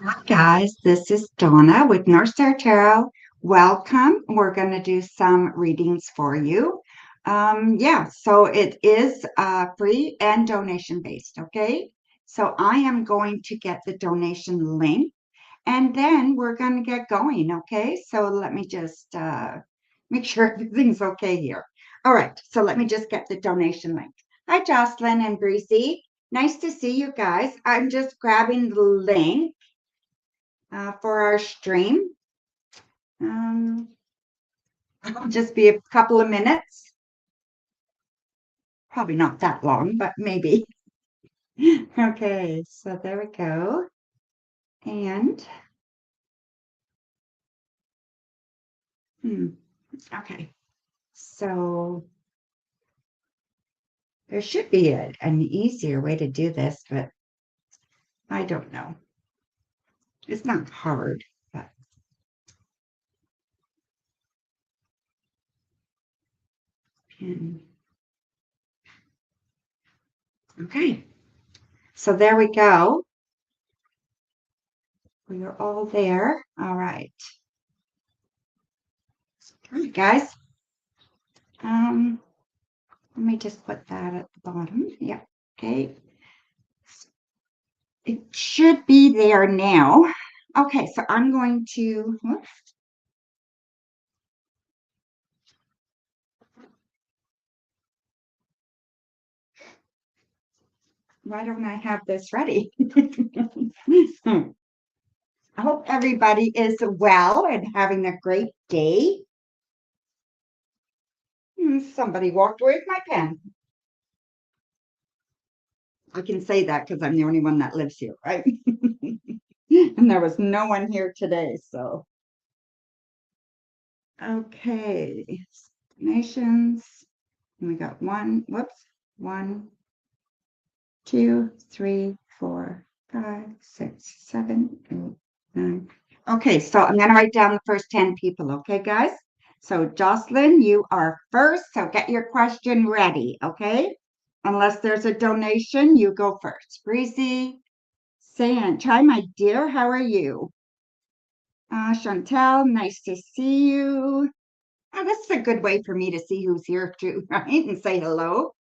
Hi guys, this is Donna with Northstar Tarot. Welcome. We're going to do some readings for you. Yeah, so it is free and donation based, okay? So I am going to get the donation link and then we're going to get going, okay? So let me just make sure everything's okay here. All right, so let me just get the donation link. Hi, Jocelyn and Breezy. Nice to see you guys. I'm just grabbing the link for our stream. It'll just be a couple of minutes. Probably not that long, but maybe. Okay, so there we go. And, okay. So there should be an easier way to do this, but I don't know. It's not hard, but. Okay, so there we go. We are all there. All right. All right, guys. Let me just put that at the bottom. Yeah. Okay. It should be there now. Okay, so I'm going to, whoops. Why don't I have this ready? I hope everybody is well and having a great day. Somebody walked away with my pen. I can say that because I'm the only one that lives here, right? And there was no one here today, so. Okay, nations. We got one, whoops, 1, 2, 3, 4, 5, 6, 7, 8, 9. Okay, so I'm going to write down the first 10 people, okay, guys? So, Jocelyn, you are first, so get your question ready, okay? Unless there's a donation, you go first. Breezy, Sand, hi, my dear, how are you? Chantel, nice to see you. Oh, this is a good way for me to see who's here too, right? And say hello.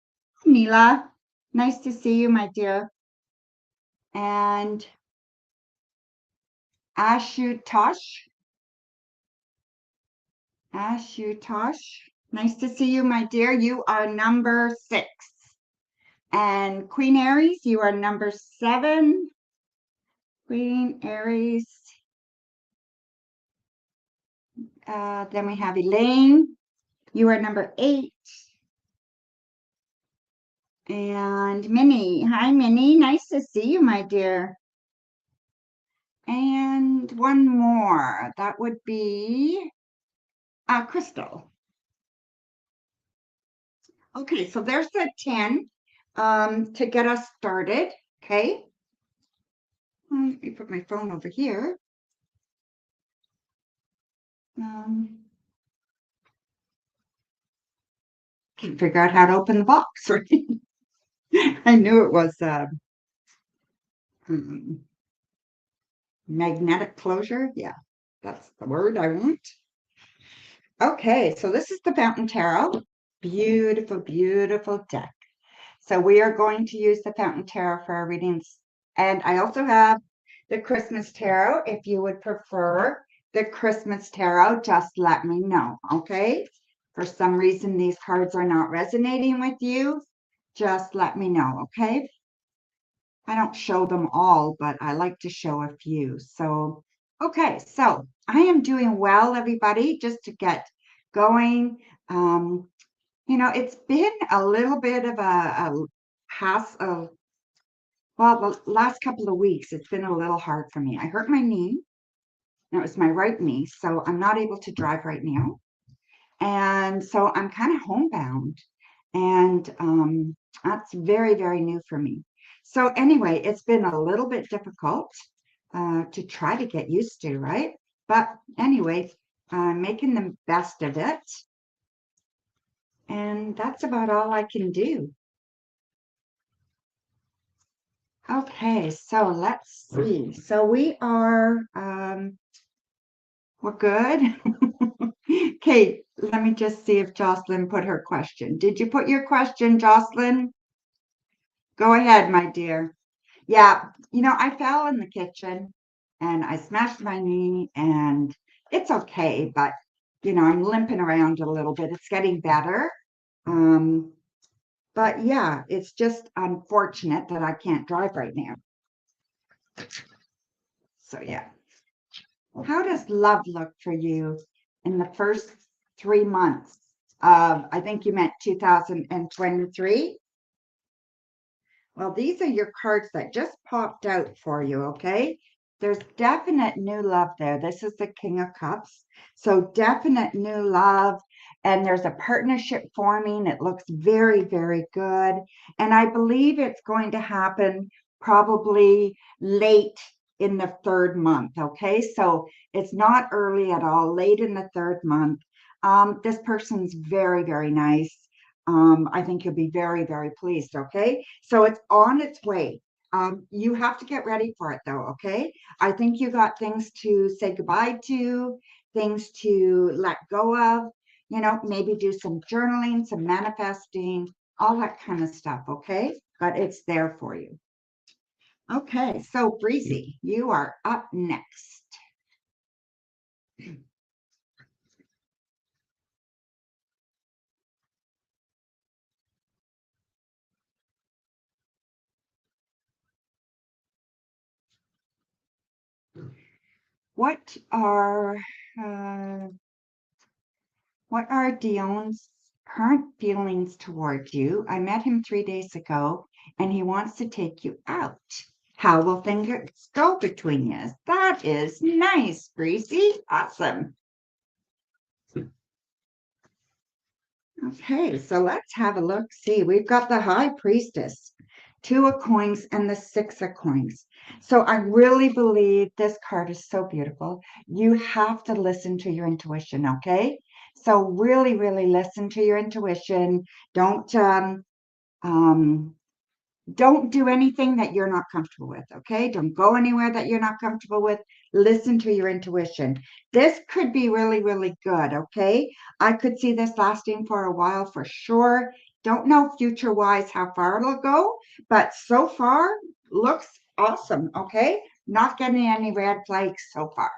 Mila, nice to see you, my dear. And Ashutosh. Ashutosh. Nice to see you, my dear. You are number 6. And Queen Aries, you are number 7. Queen Aries. Then we have Elaine. You are number 8. And Minnie. Hi, Minnie. Nice to see you, my dear. And one more. That would be Crystal. Okay, so there's the 10 to get us started. Okay. Let me put my phone over here. Can't figure out how to open the box, right? I knew it was magnetic closure. Yeah, that's the word I want. Okay, so this is the Fountain Tarot. Beautiful, beautiful deck. So we are going to use the Fountain Tarot for our readings. And I also have the Christmas Tarot. If you would prefer the Christmas Tarot, just let me know, okay? For some reason, these cards are not resonating with you, just let me know, okay? I don't show them all, but I like to show a few. So, okay, so I am doing well, everybody, just to get going. It's been a little bit of a pass of, well, the last couple of weeks, it's been a little hard for me. I hurt my knee. That was my right knee, so I'm not able to drive right now. And so I'm kind of homebound. And that's very, very new for me. So anyway, it's been a little bit difficult to try to get used to, right? But anyway, making the best of it. And that's about all I can do. Okay, so let's see. So we are, we're good. Okay, let me just see if Jocelyn put her question. Did you put your question, Jocelyn? Go ahead, my dear. Yeah, I fell in the kitchen and I smashed my knee and it's okay, but I'm limping around a little bit. It's getting better. Um, but yeah, it's just unfortunate that I can't drive right now. So yeah. How does love look for you in the first 3 months of, I think you meant 2023? Well, these are your cards that just popped out for you, okay? There's definite new love there. This is the King of Cups. So definite new love. And there's a partnership forming. It looks very, very good. And I believe it's going to happen probably late in the third month, okay? So it's not early at all, late in the third month. This person's very, very nice. I think you'll be very, very pleased. Okay. So it's on its way. You have to get ready for it though. Okay. I think you got things to say goodbye to, things to let go of, maybe do some journaling, some manifesting, all that kind of stuff. Okay. But it's there for you. Okay. So Breezy, you are up next. What are uh, What are Dion's current feelings towards you? I met him 3 days ago and he wants to take you out. How will things go between you? That is nice, Breezy. Awesome. Okay, so let's have a look. See, we've got the High Priestess, Two of Coins, and the Six of Coins. So I really believe this card is so beautiful. You have to listen to your intuition, okay? So really, really listen to your intuition. Don't um, don't do anything that you're not comfortable with, okay? Don't go anywhere that you're not comfortable with. Listen to your intuition. This could be really, really good, okay? I could see this lasting for a while for sure. Don't know future-wise how far it'll go, but so far looks awesome, okay? Not getting any red flags so far.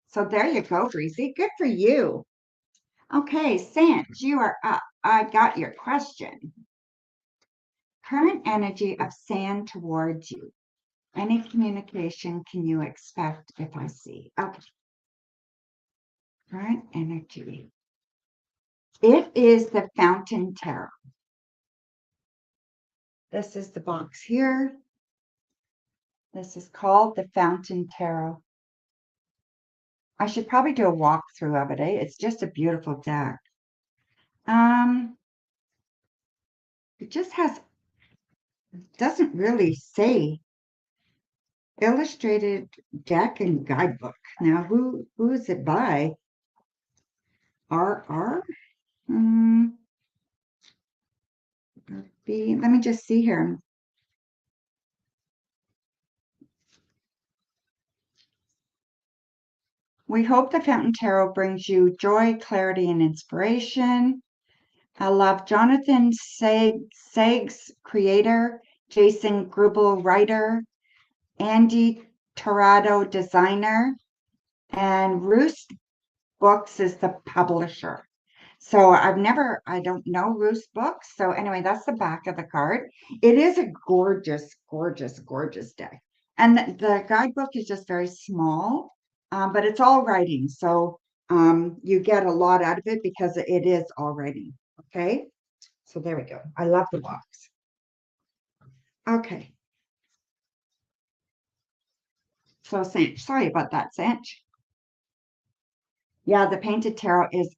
So there you go, Breezy. Good for you. Okay, Sanch, you are up. I got your question. Current energy of sand towards you. Any communication can you expect if I see? Okay. Current energy. It is the Fountain Tarot. This is the box here. This is called the Fountain Tarot. I should probably do a walkthrough of it, eh? It's just a beautiful deck. It just doesn't really say illustrated deck and guidebook. Now, who is it by? RR? Let me just see here. We hope the Fountain Tarot brings you joy, clarity, and inspiration. I love Jonathan Sags, creator, Jason Grubel, writer, Andy Torado, designer, and Roost Books is the publisher. So I don't know Roost Books. So anyway, that's the back of the card. It is a gorgeous, gorgeous, gorgeous deck. And the guidebook is just very small, but it's all writing. So you get a lot out of it because it is all writing. Okay. So there we go. I love the box. Okay. So Sanch, sorry about that, Sanch. Yeah, the painted tarot is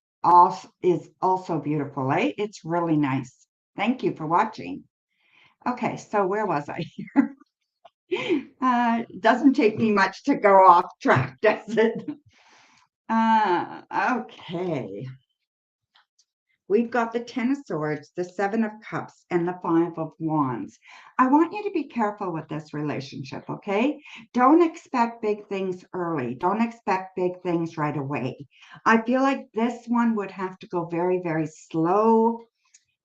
also beautiful, eh? It's really nice. Thank you for watching. Okay, so where was I here? Doesn't take me much to go off track, does it? Okay. we've got the Ten of Swords, the Seven of Cups, and the Five of Wands. I want you to be careful with this relationship, okay? Don't expect big things early. Don't expect big things right away. I feel like this one would have to go very, very slow.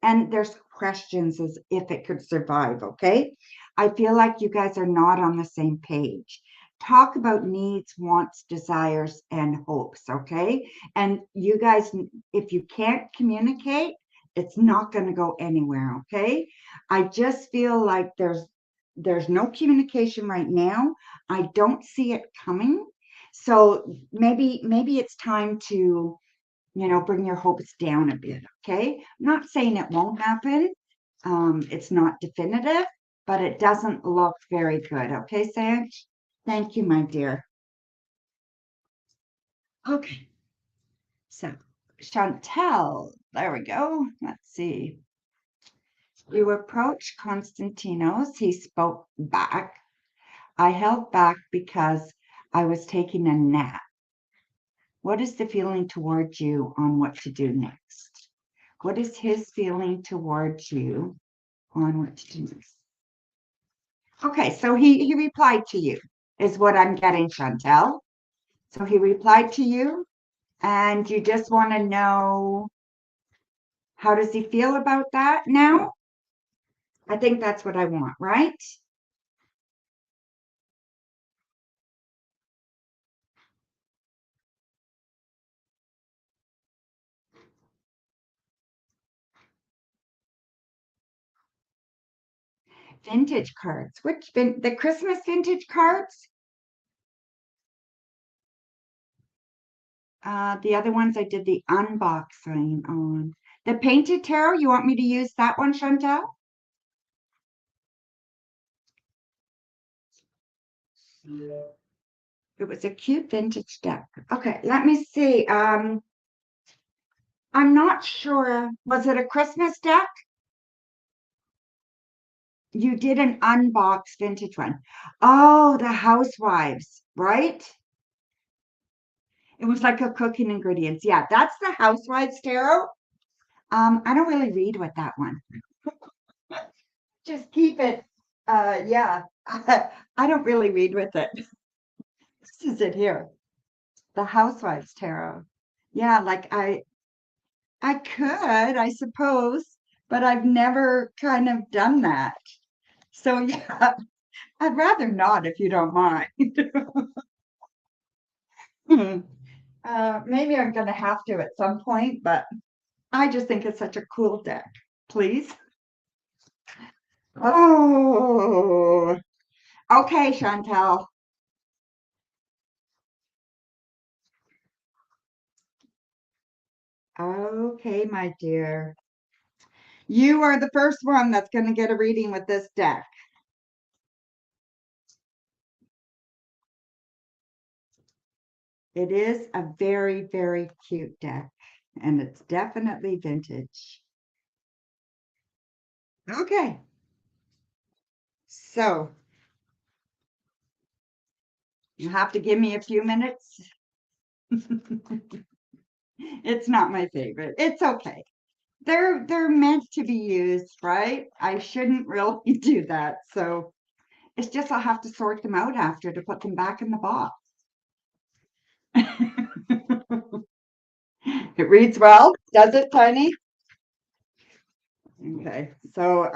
And there's questions as if it could survive, okay? I feel like you guys are not on the same page. Talk about needs, wants, desires, and hopes, okay? And you guys, if you can't communicate, it's not going to go anywhere, okay? I just feel like there's no communication right now. I don't see it coming. So maybe it's time to bring your hopes down a bit, okay? I'm not saying it won't happen. It's not definitive, but it doesn't look very good, okay, Sanj? Thank you, my dear. Okay, so Chantel, there we go. Let's see. You approached Constantinos. He spoke back. I held back because I was taking a nap. What is the feeling towards you on what to do next? What is his feeling towards you on what to do next? Okay, so he replied to you, is what I'm getting, Chantel. So he replied to you, and you just want to know, how does he feel about that now? I think that's what I want, right? Vintage cards. The Christmas vintage cards? The other ones I did the unboxing on. The painted tarot, you want me to use that one, Chantel? It was a cute vintage deck. Okay, let me see. I'm not sure. Was it a Christmas deck? You did an unboxed vintage one. Oh, the housewives, right? It was like a cooking ingredients. Yeah, that's the housewives tarot. I don't really read with that one. Just keep it. Yeah, I don't really read with it. This is it here. The housewives tarot. Yeah, like I could, I suppose, but I've never kind of done that. So yeah, I'd rather not if you don't mind. Maybe I'm going to have to at some point, but I just think it's such a cool deck. Please. Oh, okay, Chantel. Okay, my dear. You are the first one that's going to get a reading with this deck. It is a very, very cute deck, and it's definitely vintage. Okay, so you have to give me a few minutes. It's not my favorite. It's okay. They're meant to be used, right? I shouldn't really do that. So it's just I'll have to sort them out after to put them back in the box. It reads well, does it, Tiny? Okay, so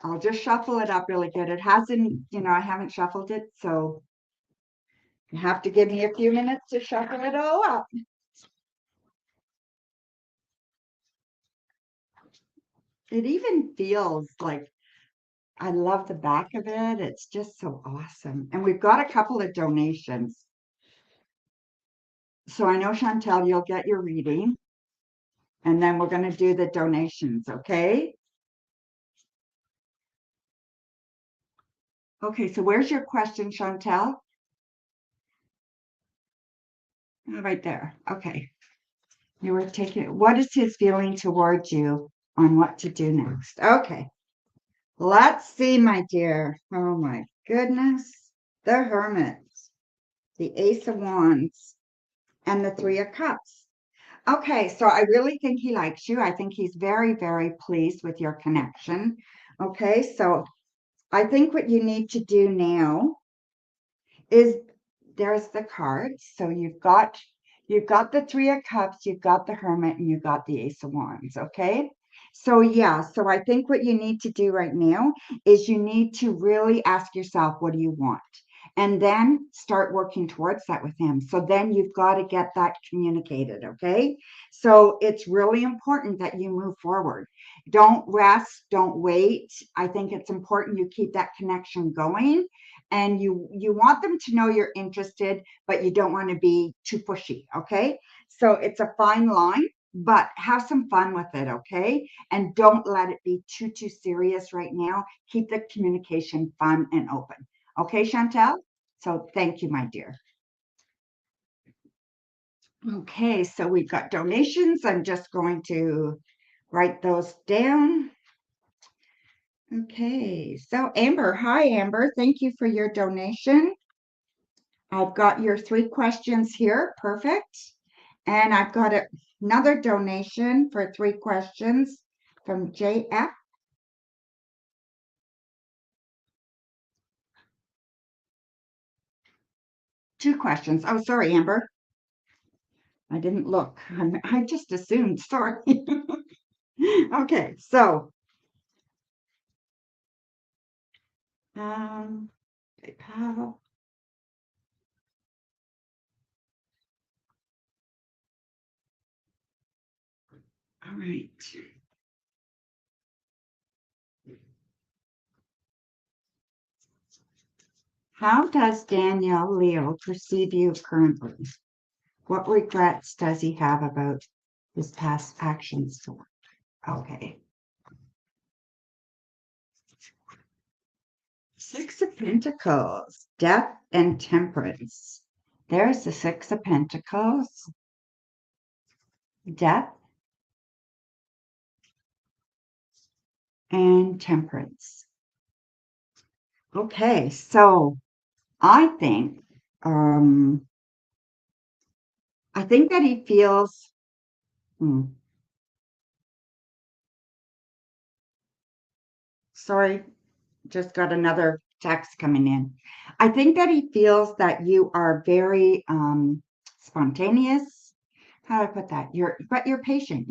I'll just shuffle it up really good. It hasn't, I haven't shuffled it, so you have to give me a few minutes to shuffle it all up. It even feels like I love the back of it. It's just so awesome. And we've got a couple of donations. So I know, Chantel, you'll get your reading, and then we're going to do the donations, okay? Okay, so where's your question, Chantel? Right there. Okay. You were taking, what is his feeling towards you on what to do next? Okay. Let's see, my dear. Oh my goodness. The Hermit, the Ace of Wands, and the Three of Cups. Okay, so I really think he likes you. I think he's very, very pleased with your connection. Okay, so I think what you need to do now is there's the cards. So you've got the Three of Cups, you've got the Hermit, and you've got the Ace of Wands. Okay. So yeah, so I think what you need to do right now is you need to really ask yourself, what do you want? And then start working towards that with him. So then you've got to get that communicated. Okay. So it's really important that you move forward. Don't rest, don't wait. I think it's important you keep that connection going, and you want them to know you're interested, but you don't want to be too pushy. Okay. So it's a fine line, but have some fun with it. Okay. And don't let it be too serious right now. Keep the communication fun and open. Okay, Chantel? So thank you, my dear. Okay, so we've got donations. I'm just going to write those down. Okay, so Amber, hi Amber, thank you for your donation. I've got your 3 questions here, perfect. And I've got another donation for 3 questions from JF. 2 questions. Oh, sorry, Amber. I didn't look. I just assumed, sorry. Okay, so PayPal. All right. How does Daniel Leo perceive you currently? What regrets does he have about his past actions? Okay. 6 of Pentacles, Death and Temperance. There's the 6 of Pentacles, Death and Temperance. Okay, so I think um I think that he feels sorry, just got another text coming in. I think that he feels that you are very spontaneous. How do I put that? You're patient,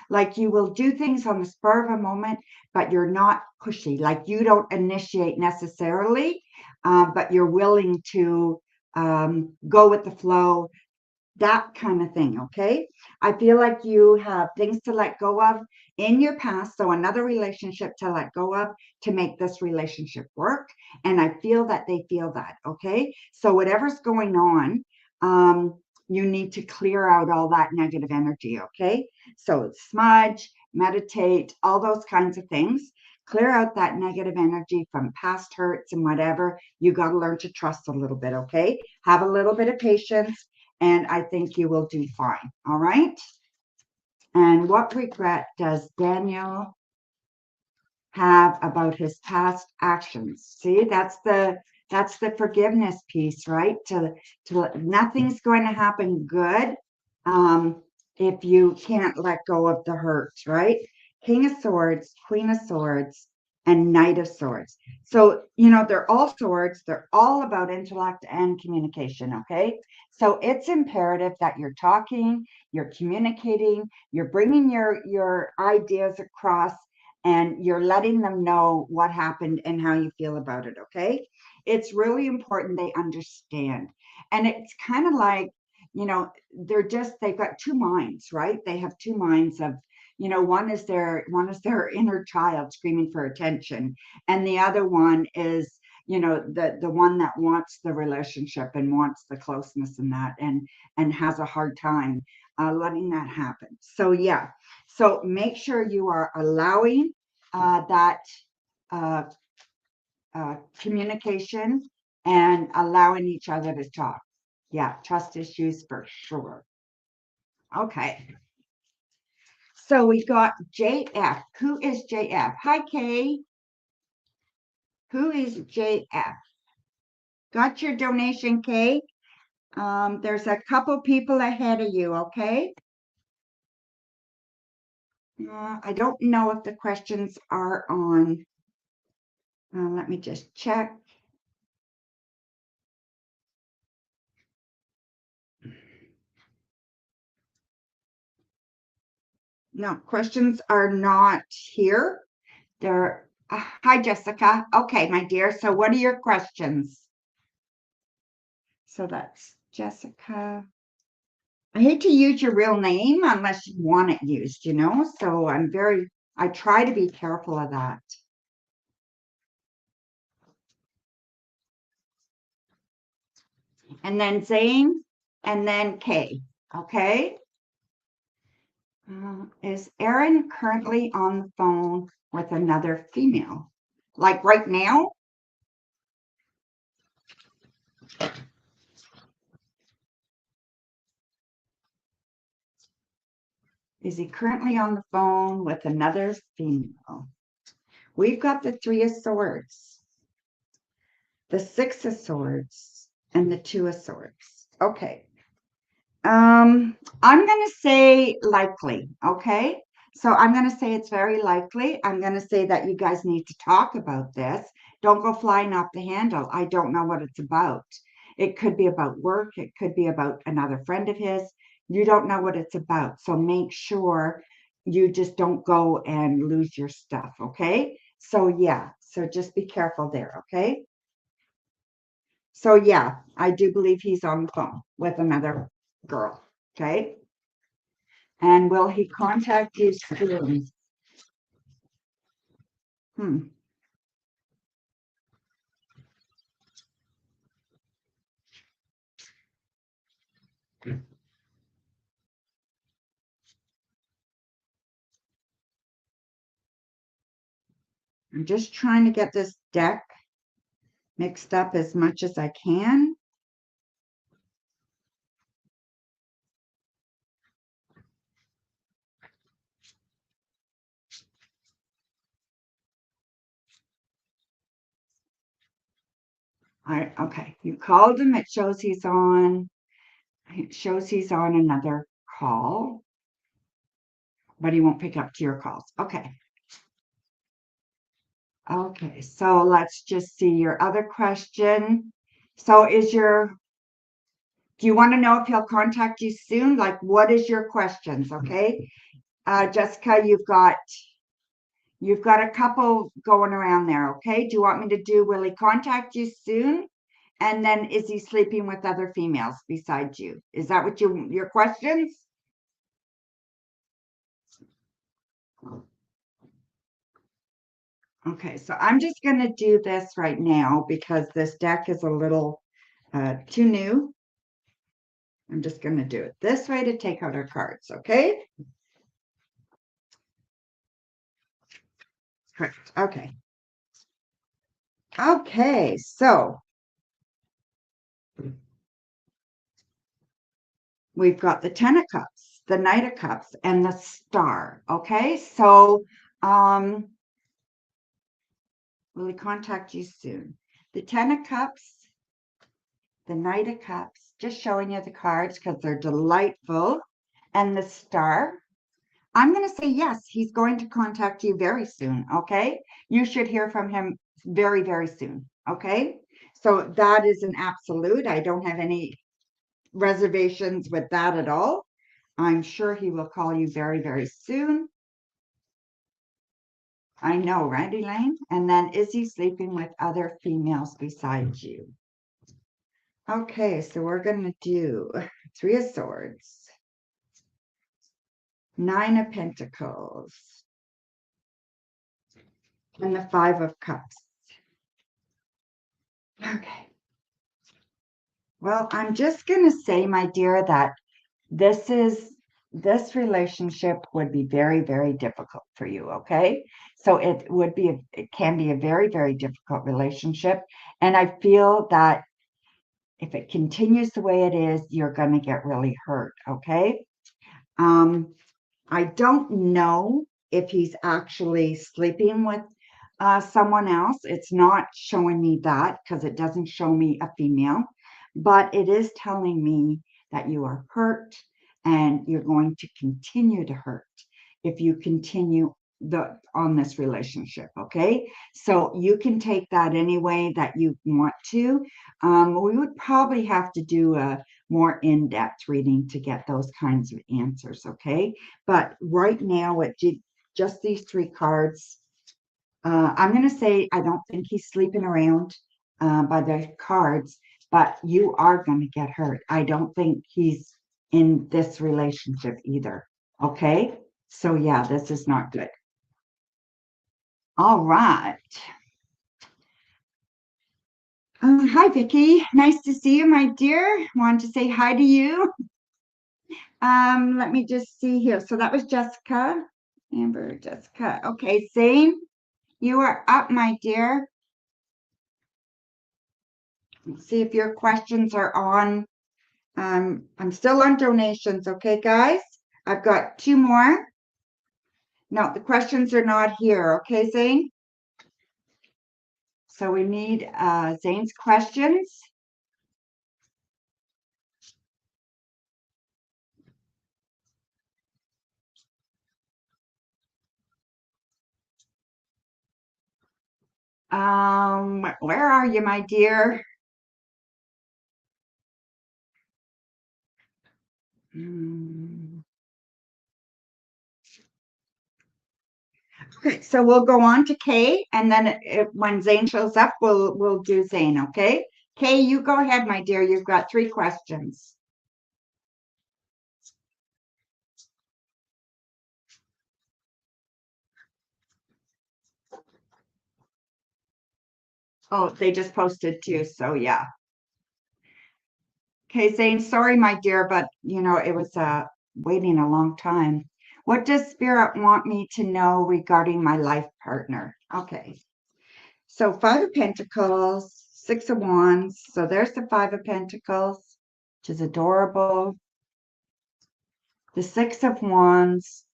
like you will do things on the spur of a moment, but you're not pushy. Like you don't initiate necessarily, but you're willing to go with the flow, that kind of thing. Okay. I feel like you have things to let go of in your past. So another relationship to let go of to make this relationship work. And I feel that they feel that. Okay. So whatever's going on, you need to clear out all that negative energy. Okay. So smudge, meditate, all those kinds of things. Clear out that negative energy from past hurts and whatever. You got to learn to trust a little bit. Okay. Have a little bit of patience, and I think you will do fine. All right. And what regret does Daniel have about his past actions? See, that's the forgiveness piece, right? To nothing's going to happen good if you can't let go of the hurts, right? King of Swords, Queen of Swords, and Knight of Swords. So, they're all swords. They're all about intellect and communication, okay? So it's imperative that you're talking, you're communicating, you're bringing your ideas across, and you're letting them know what happened and how you feel about it, okay? It's really important they understand. And it's kind of like, they've got 2 minds, right? They have 2 minds of, one is their inner child screaming for attention, and the other one is, the one that wants the relationship and wants the closeness and that, and has a hard time letting that happen. So yeah, so make sure you are allowing that uh, communication and allowing each other to talk. Yeah, trust issues for sure. Okay. So we got JF. Who is JF? Hi, Kay. Who is JF? Got your donation, Kay? There's a couple people ahead of you, okay? I don't know if the questions are on. Let me just check. No, questions are not here. They're, hi, Jessica. Okay, my dear. So what are your questions? So that's Jessica. I hate to use your real name unless you want it used, you know? So I try to be careful of that. And then Zane, and then Kay, okay? Is Erin currently on the phone with another female? Like right now? Is he currently on the phone with another female? We've got the Three of Swords, the Six of Swords, and the Two of Swords. Okay. I'm going to say likely, okay? So I'm going to say it's very likely. I'm going to say that you guys need to talk about this. Don't go flying off the handle. I don't know what it's about. It could be about work. It could be about another friend of his. You don't know what it's about. So make sure you just don't go and lose your stuff, okay? So yeah, so just be careful there, okay? So yeah, I do believe he's on the phone with another girl. Okay. And will he contact you soon? Hmm. I'm just trying to get this deck mixed up as much as I can. Okay. You called him. It shows he's on. It shows he's on another call, but he won't pick up to your calls. Okay. Okay. So let's just see your other question. So do you want to know if he'll contact you soon? Like, what is your questions? Okay. Jessica, you've got a couple going around there, okay? Do you want me to do, will he contact you soon? And then is he sleeping with other females besides you? Is that what your questions? Okay, so I'm just going to do this right now because this deck is a little too new. I'm just going to do it this way to take out our cards, okay? Correct. Okay. Okay, so we've got the Ten of Cups, the Knight of Cups, and the Star. Okay, so will he contact you soon? The Ten of Cups, the Knight of Cups, just showing you the cards because they're delightful, and the Star. I'm going to say yes, he's going to contact you very soon. Okay, you should hear from him very, very soon. Okay, so that is an absolute. I don't have any reservations with that at all. I'm sure he will call you very, very soon. I know, right, Elaine? And then is he sleeping with other females besides you? Okay, so we're going to do Three of Swords, Nine of Pentacles, and the Five of Cups. Okay. Well, I'm just going to say, my dear, that this relationship would be very, very difficult for you, okay? So it can be a very, very difficult relationship. And I feel that if it continues the way it is, you're going to get really hurt, okay? I don't know if he's actually sleeping with someone else. It's not showing me that because it doesn't show me a female, but it is telling me that you are hurt and you're going to continue to hurt. if you continue on this relationship. Okay, so you can take that any way that you want to. We would probably have to do a more in-depth reading to get those kinds of answers. Okay, but right now with just these 3 cards, I'm going to say I don't think he's sleeping around by the cards, but you are going to get hurt. I don't think he's in this relationship either. Okay, so yeah, this is not good. All right. Hi, Vicky. Nice to see you, my dear. Want to say hi to you. Let me just see here. So that was Jessica. Amber, Jessica. Okay, Zane, you are up, my dear. Let's see if your questions are on. I'm still on donations, okay, guys? I've got 2 more. No, the questions are not here, okay, Zane? So we need Zane's questions. Where are you, my dear? Okay, so we'll go on to Kay, and then when Zane shows up, we'll do Zane, okay? Kay, you go ahead, my dear. You've got 3 questions. Oh, they just posted too, so yeah. Okay, Zane, sorry, my dear, but it was waiting a long time. What does Spirit want me to know regarding my life partner? Okay, so 5 of Pentacles, 6 of Wands. So there's the 5 of Pentacles, which is adorable. The 6 of Wands,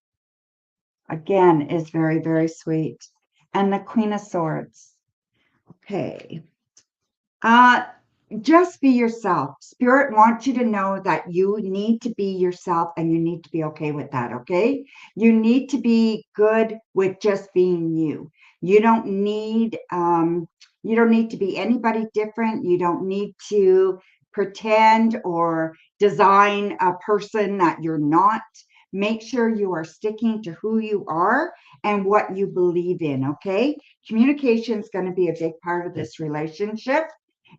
again, is very, very sweet. And the Queen of Swords. Okay. Just be yourself. Spirit wants you to know that you need to be yourself and you need to be okay with that, okay? You need to be good with just being you. You don't need to be anybody different. You don't need to pretend or design a person that you're not. Make sure you are sticking to who you are and what you believe in, okay? Communication is going to be a big part of this relationship.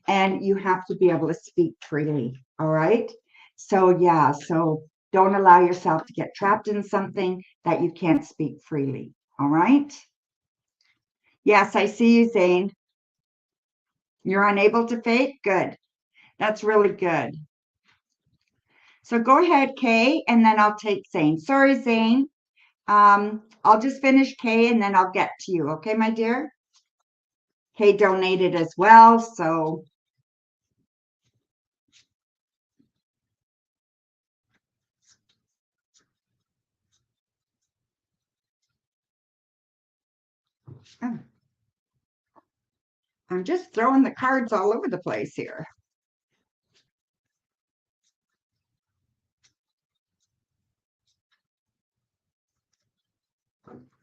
And you have to be able to speak freely. All right. So, yeah. So don't allow yourself to get trapped in something that you can't speak freely. All right. Yes, I see you, Zane. You're unable to fake? Good. That's really good. So go ahead, Kay, and then I'll take Zane. Sorry, Zane. I'll just finish Kay and then I'll get to you. Okay, my dear? Kay donated as well. So I'm just throwing the cards all over the place here.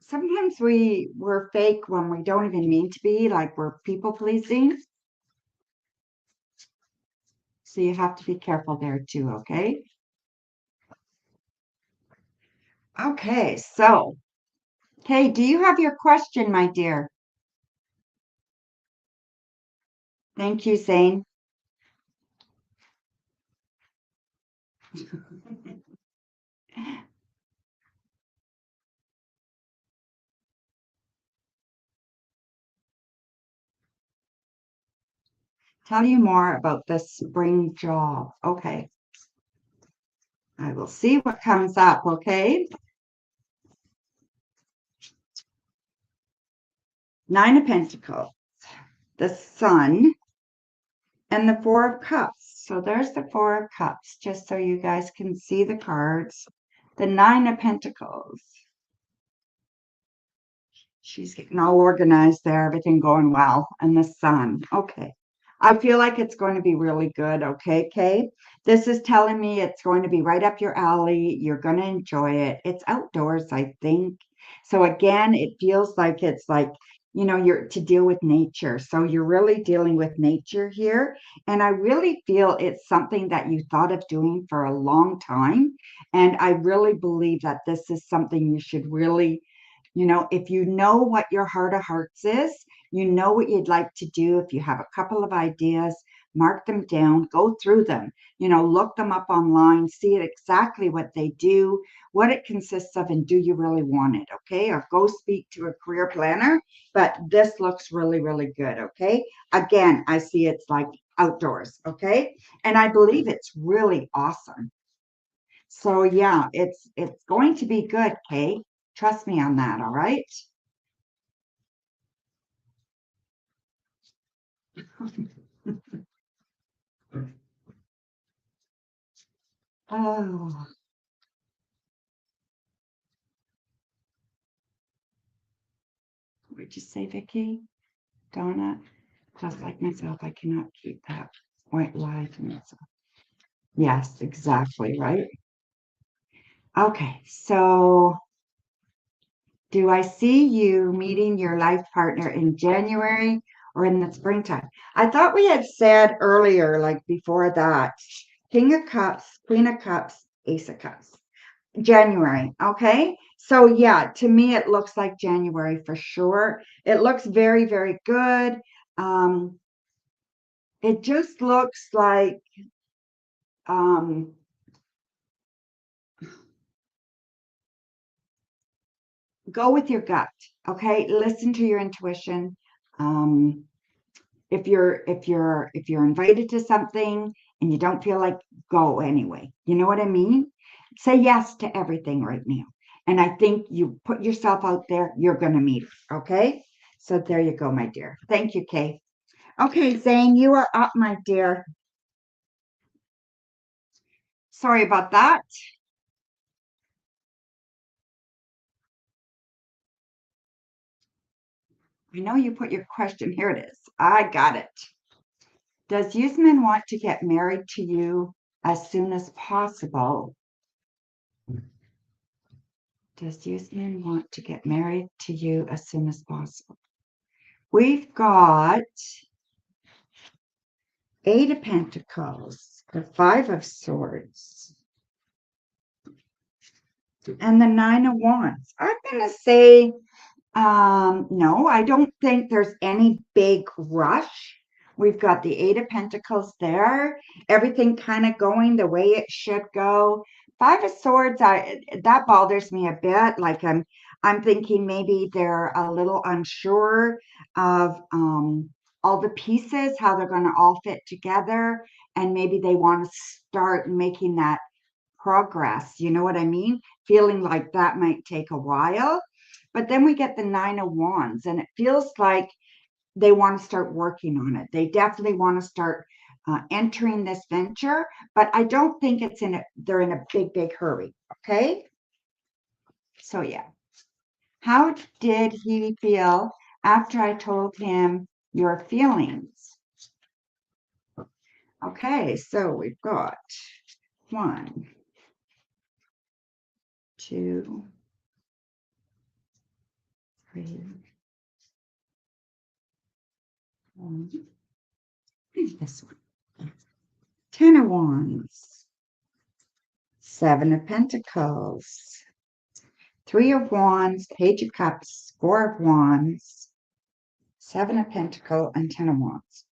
Sometimes we're fake when we don't even mean to be, like we're people pleasing. So you have to be careful there too, okay? Okay, so, okay, do you have your question, my dear? Thank you, Zane. Tell you more about the spring job. Okay. I will see what comes up, okay? 9 of Pentacles, the Sun, and the 4 of Cups. So there's the 4 of Cups, just so you guys can see the cards. The 9 of Pentacles. She's getting all organized there, everything going well. And the Sun. Okay. I feel like it's going to be really good. Okay, Kay? This is telling me it's going to be right up your alley. You're going to enjoy it. It's outdoors, I think. So again, it feels like it's like, you know, you're to deal with nature. So you're really dealing with nature here. And I really feel it's something that you thought of doing for a long time. And I really believe that this is something you should really, you know, if you know what your heart of hearts is, you know what you'd like to do. If you have a couple of ideas, mark them down, go through them, you know, look them up online, see exactly what they do, what it consists of, and do you really want it? Okay. Or go speak to a career planner. But this looks really, really good. Okay. Again, I see it's like outdoors. Okay. And I believe it's really awesome. So yeah, it's going to be good, Kate. Trust me on that, all right? Oh, what did you say, Vicky? Donna, just like myself, I cannot keep that white lie to myself. Yes, exactly, right? Okay, so do I see you meeting your life partner in January or in the springtime? I thought we had said earlier, like before that, King of Cups, Queen of Cups, Ace of Cups. January. Okay. So yeah, to me, it looks like January for sure. It looks very, very good. Um, it just looks like um, go with your gut. Okay. Listen to your intuition. Um, if you're invited to something and you don't feel like, go anyway. You know what I mean? Say yes to everything right now. And I think you put yourself out there, you're gonna meet her. Okay. So there you go, my dear. Thank you, Kay. Okay, Zane, you are up, my dear. Sorry about that. I know you put your question. Here it is. I got it. Does Yusman want to get married to you as soon as possible? Does Yusman want to get married to you as soon as possible? We've got Eight of Pentacles, the Five of Swords, and the Nine of Wands. I'm going to say, no, I don't think there's any big rush. We've got the Eight of Pentacles there, everything kind of going the way it should go. Five of Swords, that bothers me a bit. Like I'm thinking maybe they're a little unsure of all the pieces, how they're going to all fit together, and maybe they want to start making that progress. You know what I mean? Feeling like that might take a while. But then we get the Nine of Wands, and it feels like they want to start working on it. They definitely want to start entering this venture, but I don't think they're in a big, big hurry. Okay. So, yeah. How did he feel after I told him your feelings? Okay. So we've got 1, 2, 3, 4. This one. 10 of Wands, 7 of Pentacles, 3 of Wands, Page of Cups, 4 of Wands, 7 of Pentacles, and 10 of Wands.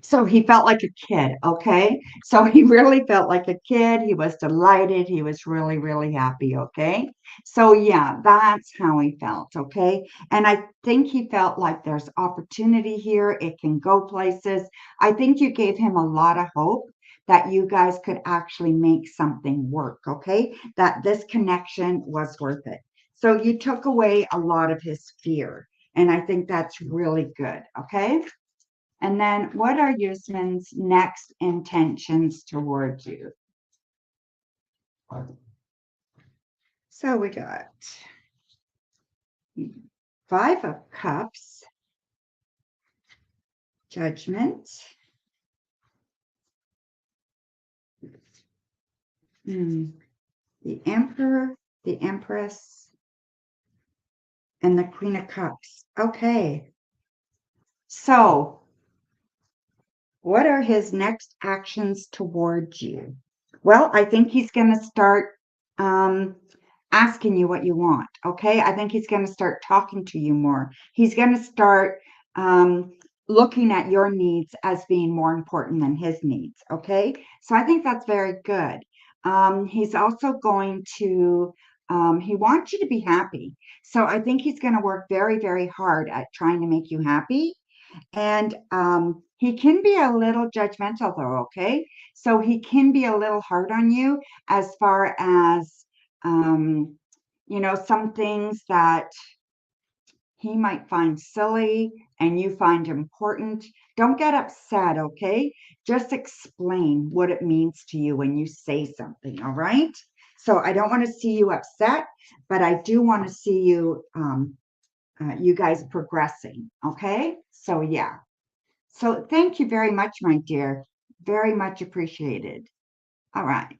So he felt like a kid, okay? So he really felt like a kid. He was delighted. He was really, really happy, okay? So yeah, that's how he felt, okay? And I think he felt like there's opportunity here. It can go places. I think you gave him a lot of hope that you guys could actually make something work, okay? That this connection was worth it. So you took away a lot of his fear. And I think that's really good, okay? And then what are Yusman's next intentions towards you? So we got 5 of Cups, Judgment. The Emperor, the Empress, and the Queen of Cups. Okay. So, what are his next actions towards you? Well, I think he's going to start asking you what you want. Okay. I think he's going to start talking to you more. He's going to start looking at your needs as being more important than his needs. Okay. So I think that's very good. He's also going to, he wants you to be happy. So I think he's going to work very, very hard at trying to make you happy. And he can be a little judgmental though, okay? So he can be a little hard on you as far as, some things that he might find silly and you find important. Don't get upset, okay? Just explain what it means to you when you say something, all right? So I don't want to see you upset, but I do want to see you, you guys progressing, okay? So yeah. So thank you very much, my dear. Very much appreciated. All right.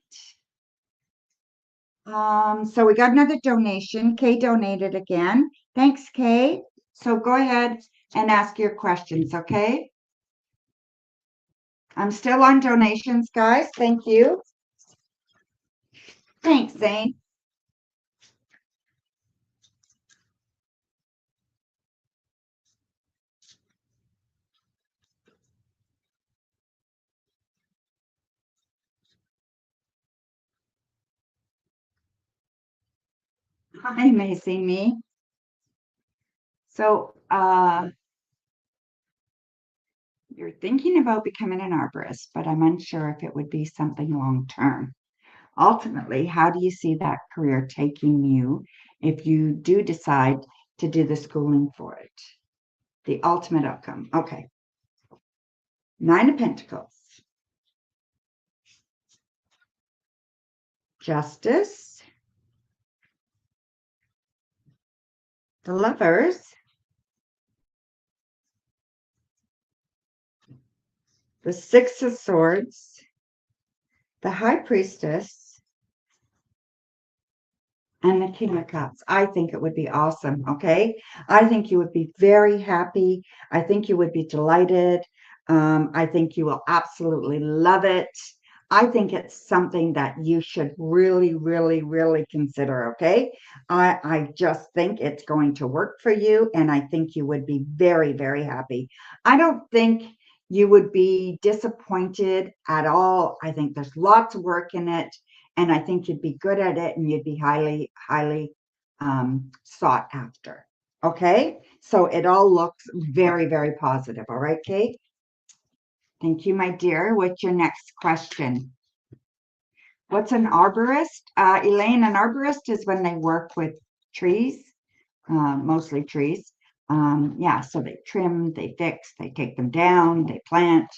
So we got another donation. Kay donated again. Thanks, Kay. So go ahead and ask your questions, okay? I'm still on donations, guys. Thank you. Thanks, Zane. Hi, Macy Me. So you're thinking about becoming an arborist, but I'm unsure if it would be something long term. Ultimately, how do you see that career taking you if you do decide to do the schooling for it? The ultimate outcome. Okay. Nine of Pentacles. Justice. The Lovers. The Six of Swords. The High Priestess. And the King of Cups. I think it would be awesome. Okay. I think you would be very happy. I think you would be delighted. I think you will absolutely love it. I think it's something that you should really, really, really consider. Okay. I just think it's going to work for you. And I think you would be very, very happy. I don't think you would be disappointed at all. I think there's lots of work in it. And I think you'd be good at it and you'd be highly, highly sought after. Okay. So it all looks very, very positive. All right, Kate? Thank you, my dear. What's your next question? What's an arborist? Elaine, an arborist is when they work with trees, mostly trees. Yeah, so they trim, they fix, they take them down, they plant,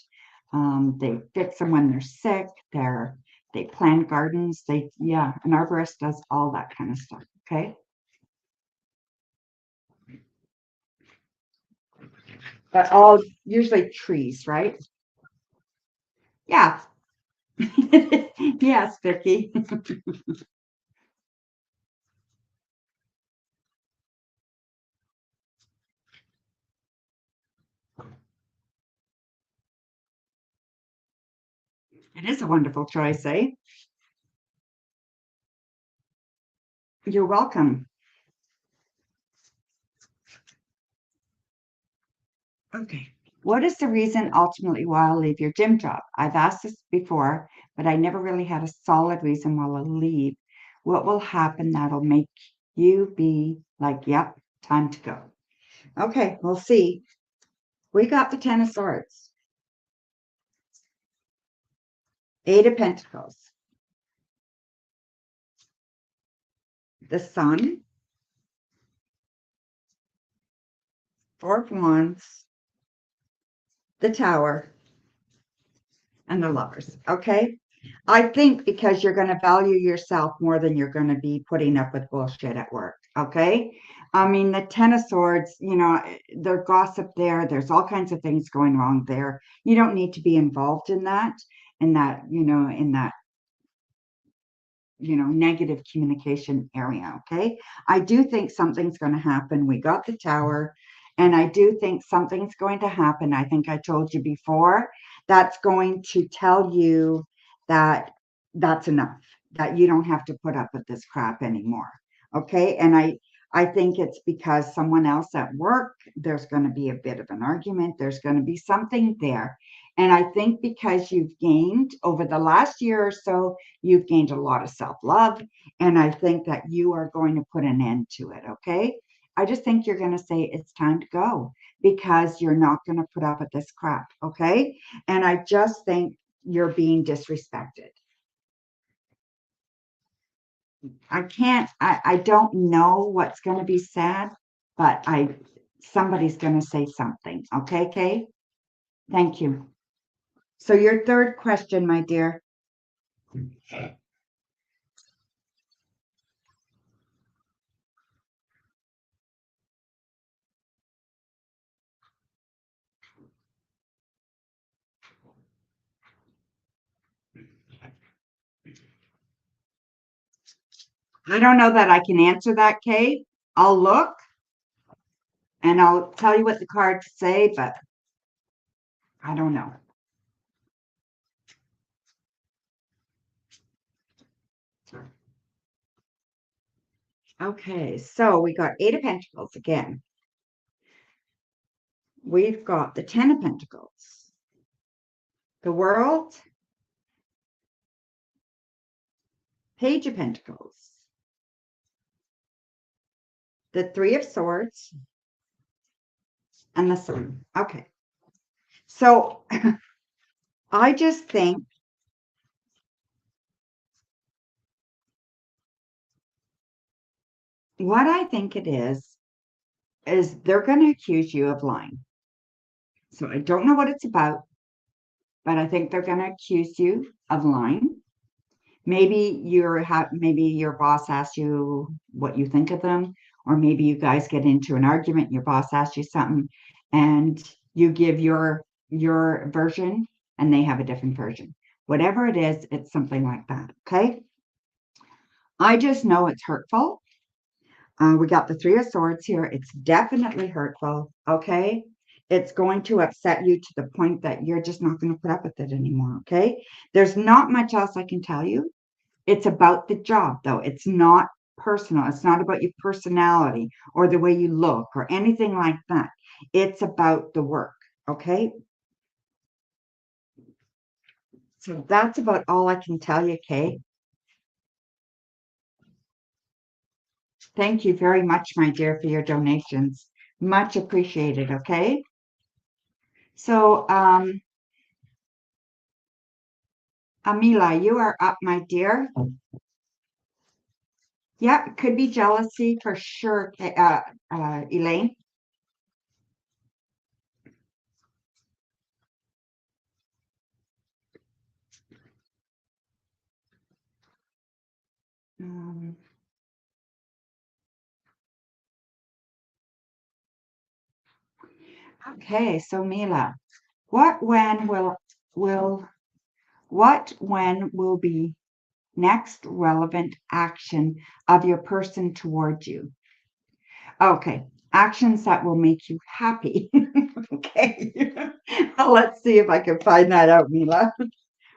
they fix them when they're sick, they plant gardens. Yeah, an arborist does all that kind of stuff. Okay. But all usually trees, right? Yeah. Yes, Vicky. It is a wonderful choice, eh? You're welcome. Okay. What is the reason ultimately why I'll leave your gym job? I've asked this before, but I never really had a solid reason why I'll leave. What will happen that'll make you be like, yep, time to go? Okay, we'll see. We got the Ten of Swords, Eight of Pentacles, the Sun, Four of Wands, the Tower, and the Lovers. Okay. I think because you're going to value yourself more than you're going to be putting up with bullshit at work. Okay. I mean, the Ten of Swords, you know, there's gossip there. There's all kinds of things going wrong there. You don't need to be involved in that negative communication area. Okay. I do think something's going to happen. We got the Tower, and I do think something's going to happen. I think I told you before, that's going to tell you that that's enough, that you don't have to put up with this crap anymore. Okay. And I think it's because someone else at work, there's going to be a bit of an argument. There's going to be something there. And I think because you've gained over the last year or so, you've gained a lot of self-love, and I think that you are going to put an end to it, okay? I just think you're going to say it's time to go because you're not going to put up with this crap, okay? And I just think you're being disrespected. I don't know what's going to be said, but somebody's going to say something, okay, Kay? Thank you. So your third question, my dear. I don't know that I can answer that, Kate. I'll look and I'll tell you what the cards say, but I don't know. Okay, so we got Eight of Pentacles again. We've got the Ten of Pentacles, the World, Page of Pentacles, the Three of Swords, and the Sun. Okay, so I just think what I think it is they're going to accuse you of lying. So I don't know what it's about, but I think they're going to accuse you of lying. Maybe maybe your boss asks you what you think of them, or maybe you guys get into an argument, your boss asks you something, and you give your version and they have a different version. Whatever it is, it's something like that. Okay. I just know it's hurtful. We got the Three of Swords here. It's definitely hurtful. Okay. It's going to upset you to the point that you're just not going to put up with it anymore. Okay. There's not much else I can tell you. It's about the job, though. It's not personal. It's not about your personality or the way you look or anything like that. It's about the work. Okay. So that's about all I can tell you, Kay. Thank you very much, my dear, for your donations. Much appreciated. Okay. So, Amila, you are up, my dear. Yeah, it could be jealousy for sure, Elaine. Um, okay, so Mila, what when will what when will be next relevant action of your person toward you? Okay, actions that will make you happy. Okay, well, let's see if I can find that out, Mila.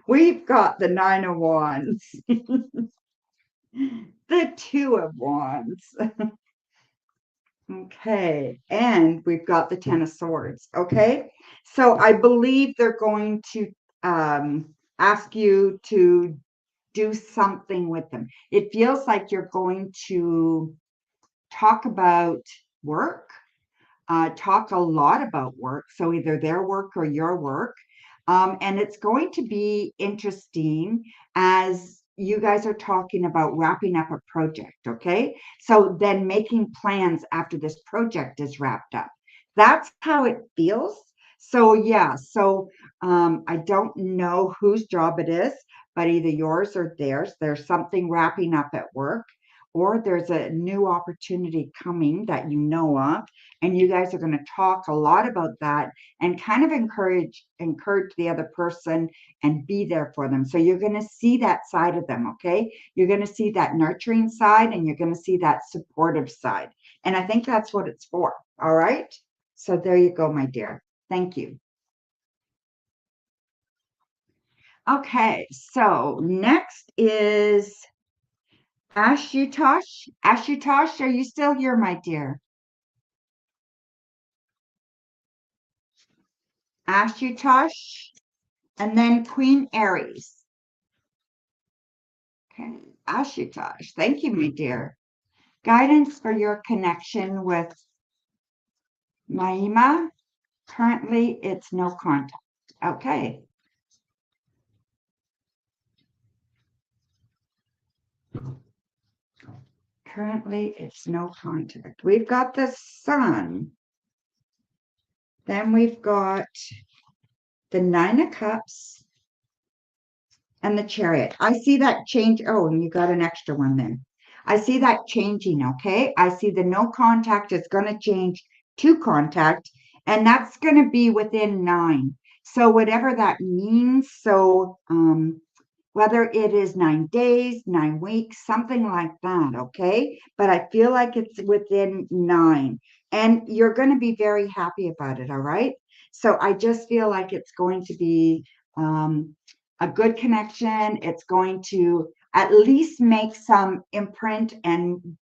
We've got the Nine of Wands, the Two of Wands. Okay, and we've got the Ten of Swords. Okay, so I believe they're going to ask you to do something with them. It feels like you're going to talk about work, talk a lot about work. So either their work or your work. And it's going to be interesting as you guys are talking about wrapping up a project. Okay. So then making plans after this project is wrapped up. That's how it feels. So, yeah. So I don't know whose job it is, but either yours or theirs. There's something wrapping up at work, or there's a new opportunity coming that you know of, and you guys are going to talk a lot about that and kind of encourage the other person and be there for them. So you're going to see that side of them, okay? You're going to see that nurturing side, and you're going to see that supportive side. And I think that's what it's for, all right? So there you go, my dear. Thank you. Okay, so next is Ashutosh. Ashutosh, are you still here, my dear? Ashutosh, and then Queen Aries. Okay, Ashutosh, thank you, my dear. Guidance for your connection with Maima. Currently, it's no contact. Okay. Currently, it's no contact. We've got the Sun. Then we've got the Nine of Cups and the Chariot. I see that change. Oh, and you got an extra one then. I see that changing, okay? I see the no contact is going to change to contact, and that's going to be within 9. So whatever that means, so whether it is 9 days, 9 weeks, something like that, okay? But I feel like it's within 9, and you're going to be very happy about it, all right? So I just feel like it's going to be a good connection. It's going to at least make some imprint and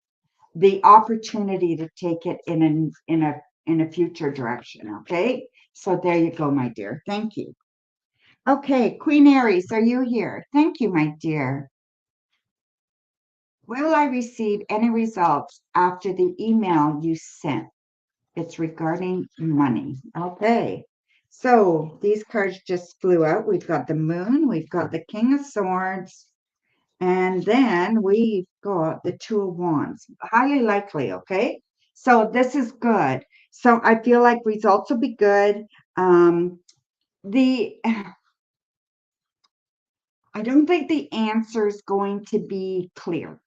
the opportunity to take it in a future direction, okay? So there you go, my dear. Thank you. Okay, Queen Aries, are you here? Thank you, my dear. Will I receive any results after the email you sent? It's regarding money. Okay. So these cards just flew out. We've got the Moon, we've got the King of Swords, and then we've got the Two of Wands. Highly likely, okay? So this is good. So I feel like results will be good. The I don't think the answer is going to be clear.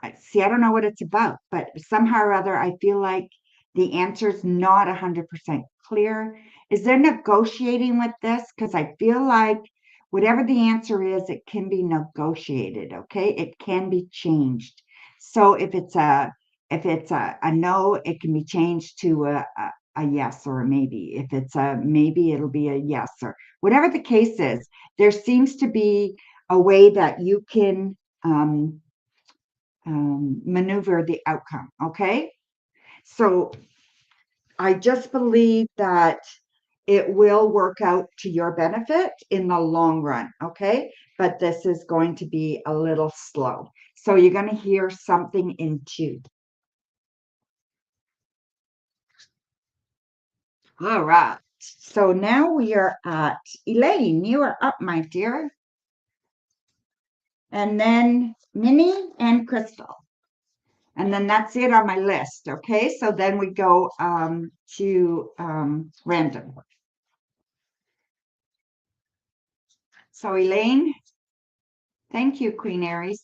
I don't know what it's about, but somehow or other, I feel like the answer is not 100% clear. Is there negotiating with this? Because I feel like whatever the answer is, it can be negotiated, okay? It can be changed. So if it's a no, it can be changed to a yes or a maybe. If it's a maybe, it'll be a yes, or whatever the case is. There seems to be a way that you can maneuver the outcome. Okay. So I just believe that it will work out to your benefit in the long run. Okay. But this is going to be a little slow. So you're going to hear something in 2. All right. So now we are at Elaine. You are up, my dear. And then Minnie and Crystal. And then that's it on my list. Okay. So then we go to random. So Elaine, thank you, Queen Aries.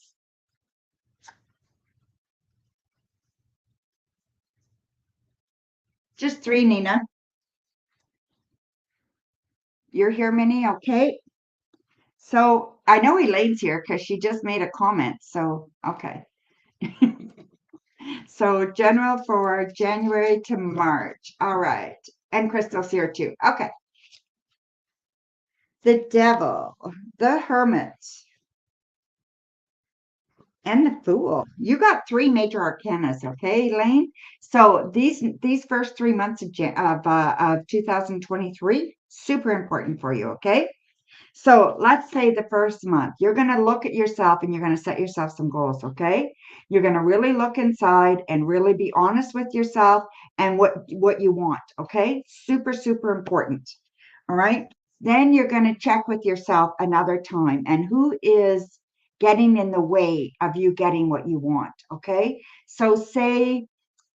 Just 3, Nina. You're here, Minnie? Okay. So I know Elaine's here because she just made a comment. So, okay. So general for January to March. All right. And Crystal's here too. Okay. The Devil, the Hermit, and the Fool. You got 3 major arcanas, okay, Elaine? So these first 3 months of 2023, super important for you, okay? So let's say the first month, you're going to look at yourself and you're going to set yourself some goals, okay? You're going to really look inside and really be honest with yourself and what you want, okay? Super, super important. All right. Then you're going to check with yourself another time and who is getting in the way of you getting what you want, okay? So say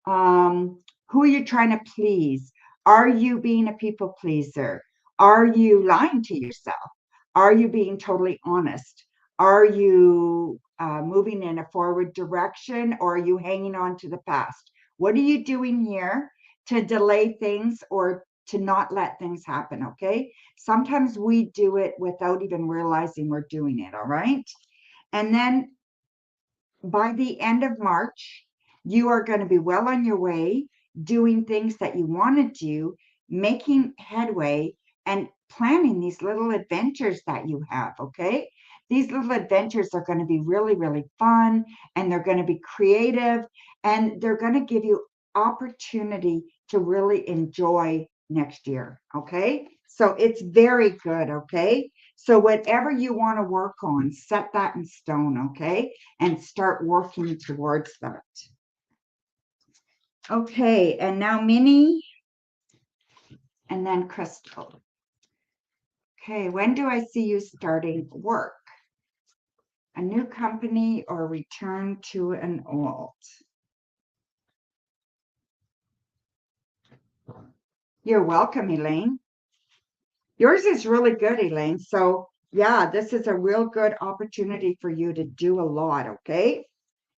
who are you trying to please? Are you being a people pleaser? Are you lying to yourself? Are you being totally honest? Are you moving in a forward direction, or are you hanging on to the past? What are you doing here to delay things or to not let things happen? Okay. Sometimes we do it without even realizing we're doing it. All right. And then by the end of March, you are going to be well on your way, doing things that you want to do, making headway, and planning these little adventures that you have. Okay. These little adventures are going to be really, really fun, and they're going to be creative, and they're going to give you opportunity to really enjoy next year. Okay. So it's very good. Okay. So whatever you want to work on, set that in stone. Okay. And start working towards that. Okay, and now Minnie, and then Crystal. Okay, when do I see you starting work? A new company or return to an old? You're welcome, Elaine. Yours is really good, Elaine. So yeah, this is a real good opportunity for you to do a lot, okay?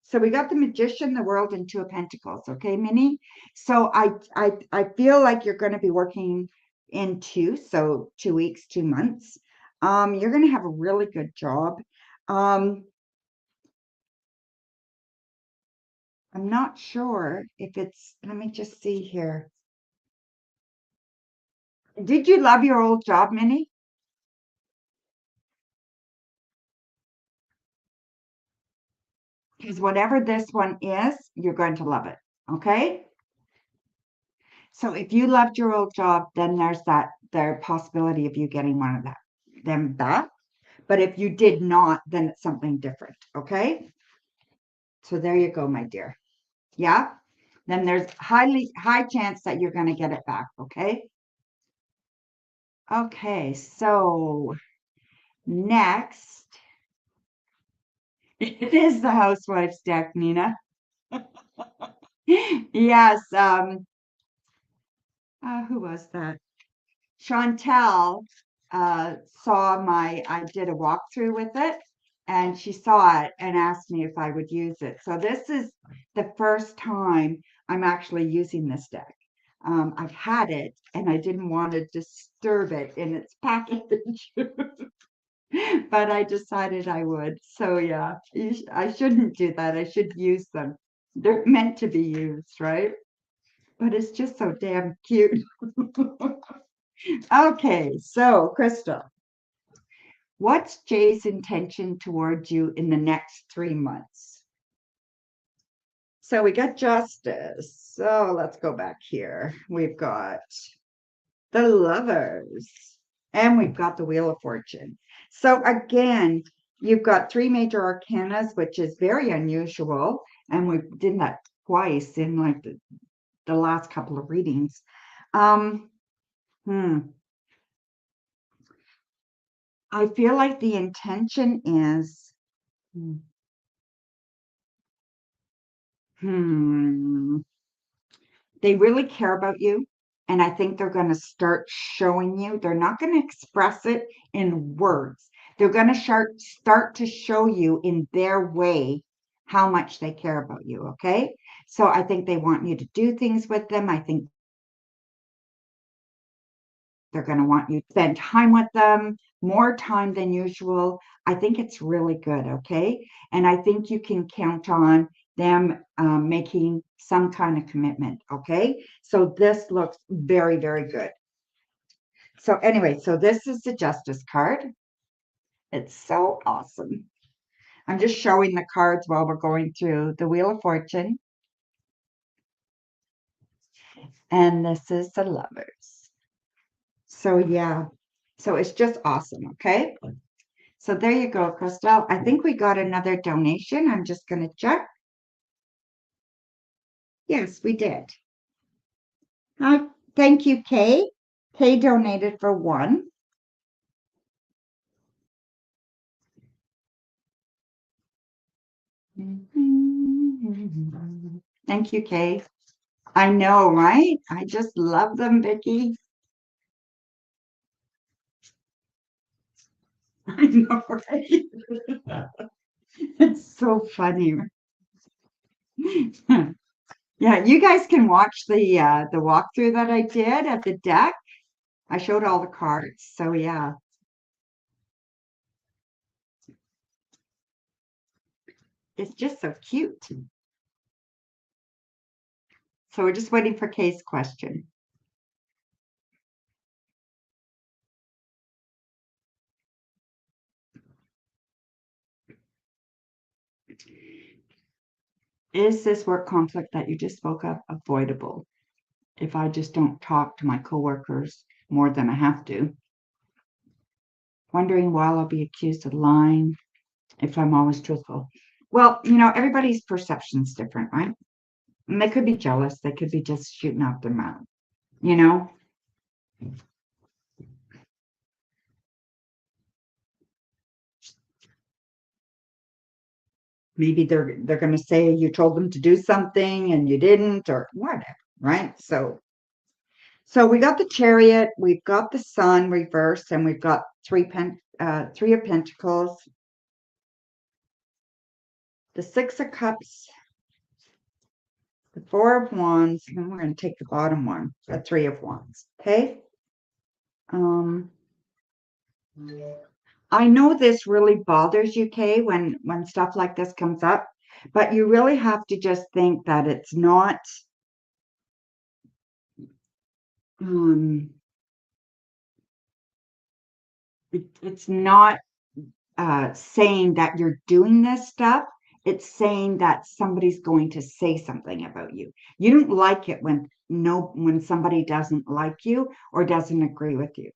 So we got the Magician, the World, and Two of Pentacles. Okay, Minnie. So I feel like you're going to be working in so 2 weeks, 2 months. You're going to have a really good job. I'm not sure if it's. Let me just see here. Did you love your old job, Minnie? Because whatever this one is, you're going to love it. Okay. So if you loved your old job, then there's the possibility of you getting one of them back. But if you did not, then it's something different. Okay. So there you go, my dear. Yeah. Then there's high chance that you're going to get it back. Okay. Okay. So next, it is the Housewife's deck, Nina. Yes. Who was that? Chantel saw I did a walkthrough with it, and she saw it and asked me if I would use it. So this is the first time I'm actually using this deck. I've had it and I didn't want to disturb it in its package, but I decided I would. So yeah, I shouldn't do that. I should use them. They're meant to be used, right? But it's just so damn cute. Okay, so Crystal, what's Jay's intention towards you in the next 3 months? So we got Justice. So let's go back here. We've got the Lovers, and we've got the Wheel of Fortune. So again, you've got three major arcanas, which is very unusual. And we did that twice in like the last couple of readings. I feel like the intention is, they really care about you. And I think they're going to start showing you. They're not going to express it in words. They're going to start to show you in their way how much they care about you. Okay. So I think they want you to do things with them. I think they're going to want you to spend time with them, more time than usual. I think it's really good. Okay. And I think you can count on them making some kind of commitment. Okay. So this looks very, very good. So anyway, so this is the Justice card. It's so awesome. I'm just showing the cards while we're going through the Wheel of Fortune. And this is the Lovers. So yeah, so it's just awesome. Okay. So there you go, Crystal. I think we got another donation. I'm just going to check. Yes, we did. Thank you, Kay. Kay donated for one. Thank you, Kay. I know, right? I just love them, Vicky. I know, right? It's so funny. Yeah, you guys can watch the walkthrough that I did of the deck. I showed all the cards. So yeah, it's just so cute. So we're just waiting for Kay's question. Is this work conflict that you just spoke of avoidable if I just don't talk to my coworkers more than I have to? Wondering why I'll be accused of lying if I'm always truthful. Well, everybody's perception's different, right? And they could be jealous. They could be just shooting out their mouth, you know? Maybe they're going to say you told them to do something and you didn't or whatever, right? So we got the Chariot, we've got the Sun reversed, and we've got Three of Pentacles, the Six of Cups, the Four of Wands, and we're going to take the bottom one, the Three of Wands. Okay. Um, I know this really bothers you, Kay, when stuff like this comes up, but you really have to just think that it's not um it's not saying that you're doing this stuff. It's saying that somebody's going to say something about you. You don't like it when somebody doesn't like you or doesn't agree with you.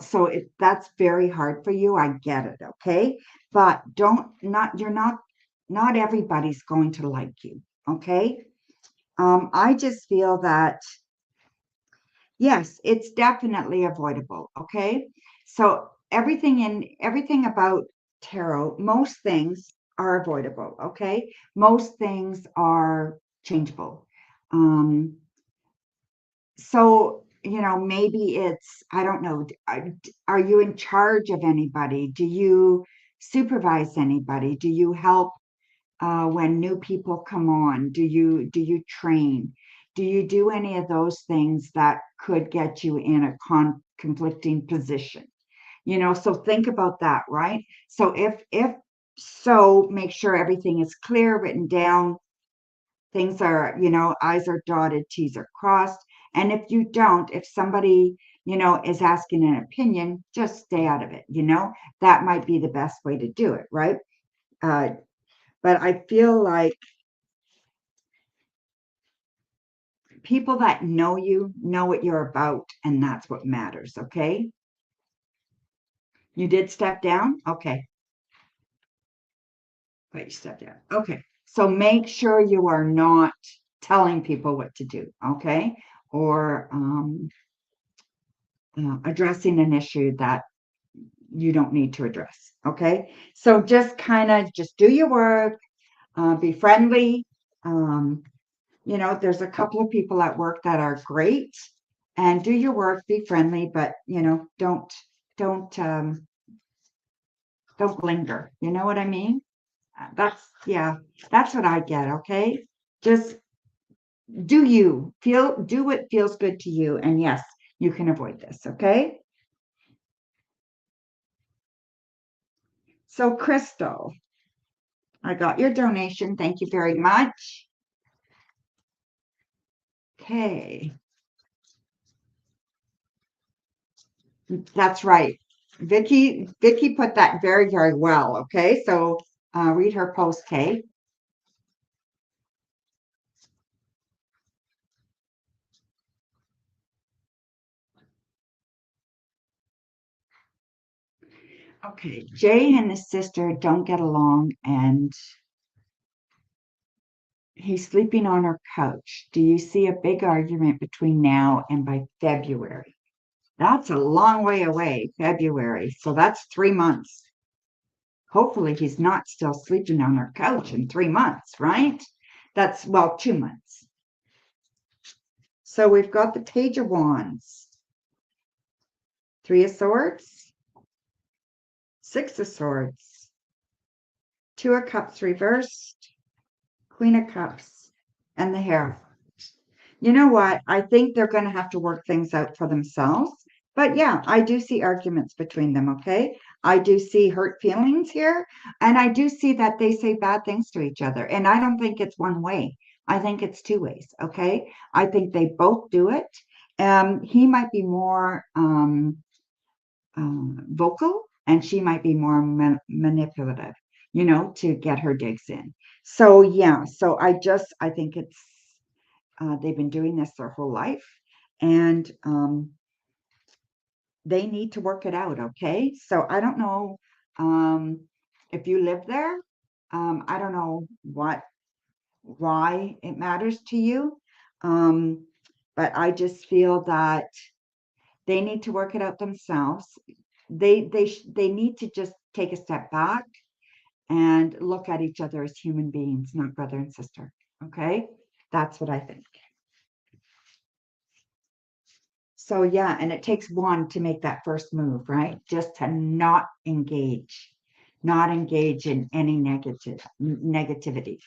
So that's very hard for you. I get it, okay? But not everybody's going to like you, okay? I just feel that yes, it's definitely avoidable, okay? So everything about tarot, most things are avoidable, okay? Most things are changeable. Um, so, maybe I don't know, are you in charge of anybody? Do you supervise anybody? Do you help when new people come on? Do you train? Do you do any of those things that could get you in a conflicting position? So think about that, right? So if so, make sure everything is clear, written down. Things are, I's are dotted, T's are crossed. And if you don't, if somebody, is asking an opinion, just stay out of it. That might be the best way to do it, right? Uh, but I feel like people that know you know what you're about, and that's what matters. Okay. You did step down. Okay. But you stepped down. Okay. So make sure you are not telling people what to do. Okay. Or addressing an issue that you don't need to address. Okay. So just kind of just do your work, be friendly. Um, there's a couple of people at work that are great, and do your work, be friendly, but don't don't linger. You know what I mean? Yeah, that's what I get. Okay. Just do what feels good to you. And yes, you can avoid this. Okay. So Crystal, I got your donation. Thank you very much. Okay. That's right. Vicky put that very, very well. Okay. So read her post, Kay. Okay. Jay and his sister don't get along, and he's sleeping on her couch. Do you see a big argument between now and by February? That's a long way away, February. So that's 3 months. Hopefully, he's not still sleeping on her couch in 3 months, right? That's, well, 2 months. So we've got the Page of Wands, Three of Swords, Six of Swords, Two of Cups reversed, Queen of Cups, and the Hierophant. You know what? I think they're going to have to work things out for themselves. But yeah, I do see arguments between them, okay? I do see hurt feelings here, and I do see that they say bad things to each other. And I don't think it's one way. I think it's two ways, okay? I think they both do it. He might be more vocal, and she might be more manipulative, to get her digs in. So yeah, so I think it's they've been doing this their whole life, and they need to work it out, okay? So I don't know if you live there. I don't know why it matters to you, but I just feel that they need to work it out themselves. They need to just take a step back and look at each other as human beings, not brother and sister, okay? That's what I think. So yeah, and it takes one to make that first move, right? Just to not engage in any negativity.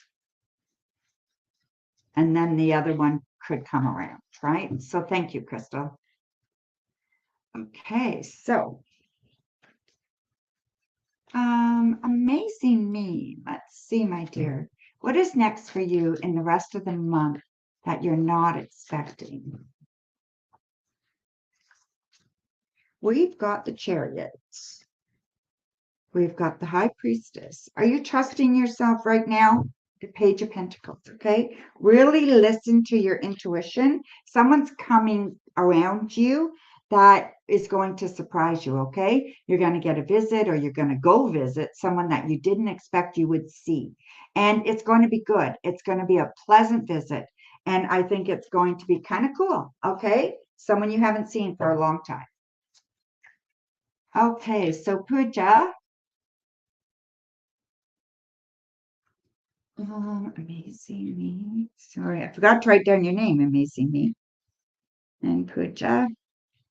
And then the other one could come around, right? So thank you, Crystal. Okay, so amazing me. Let's see, my dear. What is next for you in the rest of the month that you're not expecting? We've got the Chariot. We've got the High Priestess. Are you trusting yourself right now? The Page of Pentacles, okay? Really listen to your intuition. Someone's coming around you that is going to surprise you, okay? You're going to get a visit, or you're going to go visit someone that you didn't expect you would see. And it's going to be good. It's going to be a pleasant visit. And I think it's going to be kind of cool, okay? Someone you haven't seen for a long time. Okay, so Pooja. Amazing me. Sorry, I forgot to write down your name, Amazing me. And Pooja.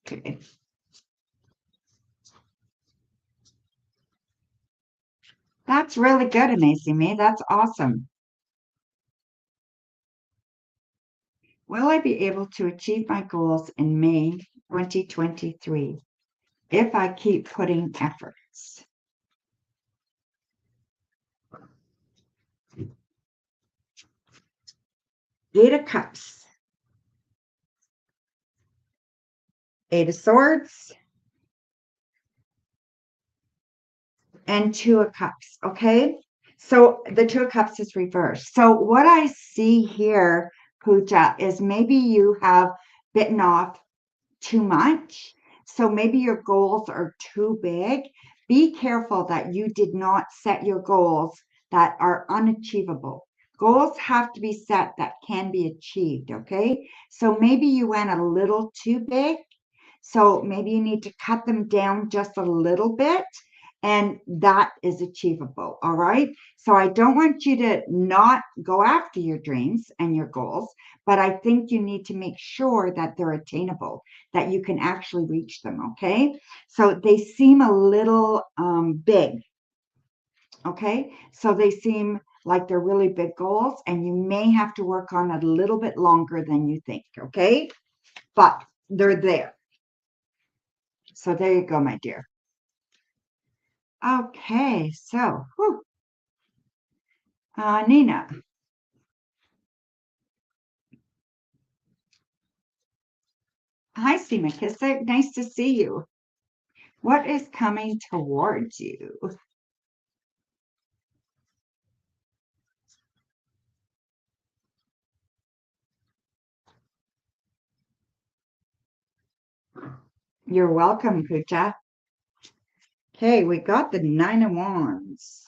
Okay. That's really good, Amazing me. That's awesome. Will I be able to achieve my goals in May 2023 if I keep putting efforts? Eight of Cups. Eight of Swords. And Two of Cups, okay? So the Two of Cups is reversed. So what I see here, Pooja, is maybe you have bitten off too much. So maybe your goals are too big. Be careful that you did not set your goals that are unachievable. Goals have to be set that can be achieved, okay? So maybe you went a little too big. So maybe you need to cut them down just a little bit, and that is achievable, all right? So I don't want you to not go after your dreams and your goals, but I think you need to make sure that they're attainable, that you can actually reach them, okay? So they seem a little big, okay? So they seem like they're really big goals, and you may have to work on it a little bit longer than you think, okay? But they're there. So there you go, my dear. Okay, so, Nina. Hi, Seema Kissa. Nice to see you. What is coming towards you? You're welcome, Pooja. Okay, we got the Nine of Wands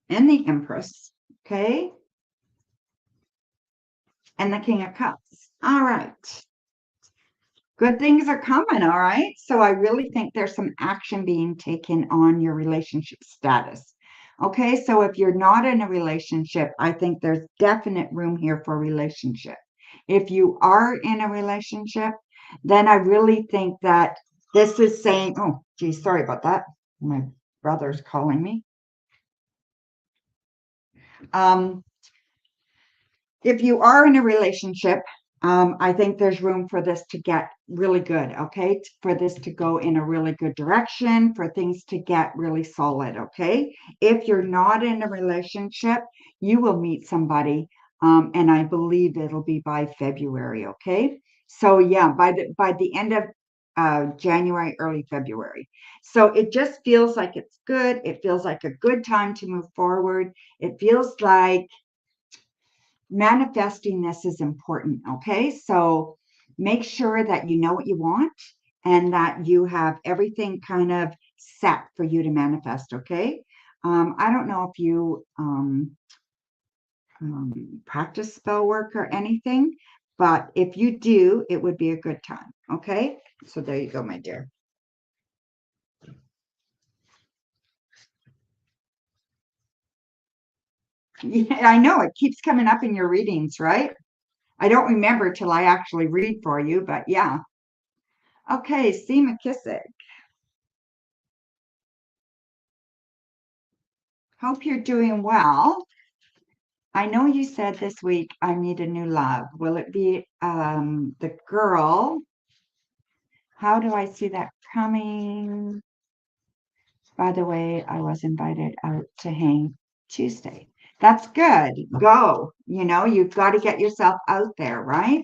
and the Empress, okay? And the King of Cups. All right. Good things are coming, all right? So I really think there's some action being taken on your relationship status. Okay, so if you're not in a relationship, I think there's definite room here for a relationship. If you are in a relationship, then I really think that this is saying, oh, geez, sorry about that. My brother's calling me. If you are in a relationship, I think there's room for this to get really good, okay? For this to go in a really good direction, for things to get really solid, okay? If you're not in a relationship, you will meet somebody, and I believe it'll be by February, okay? So yeah, by the end of January, early February. So it just feels like it's good. It feels like a good time to move forward. It feels like manifesting this is important, okay? So make sure that you know what you want and that you have everything kind of set for you to manifest, okay? I don't know if you practice spell work or anything, but if you do, it would be a good time, okay? So there you go, my dear. Yeah, I know it keeps coming up in your readings, right? I don't remember till I actually read for you, but yeah. Okay, see McKissick. Hope you're doing well. I know you said this week I need a new love. Will it be the girl? How do I see that coming? By the way, I was invited out to hang Tuesday. That's good. Go. You know, you've got to get yourself out there, right?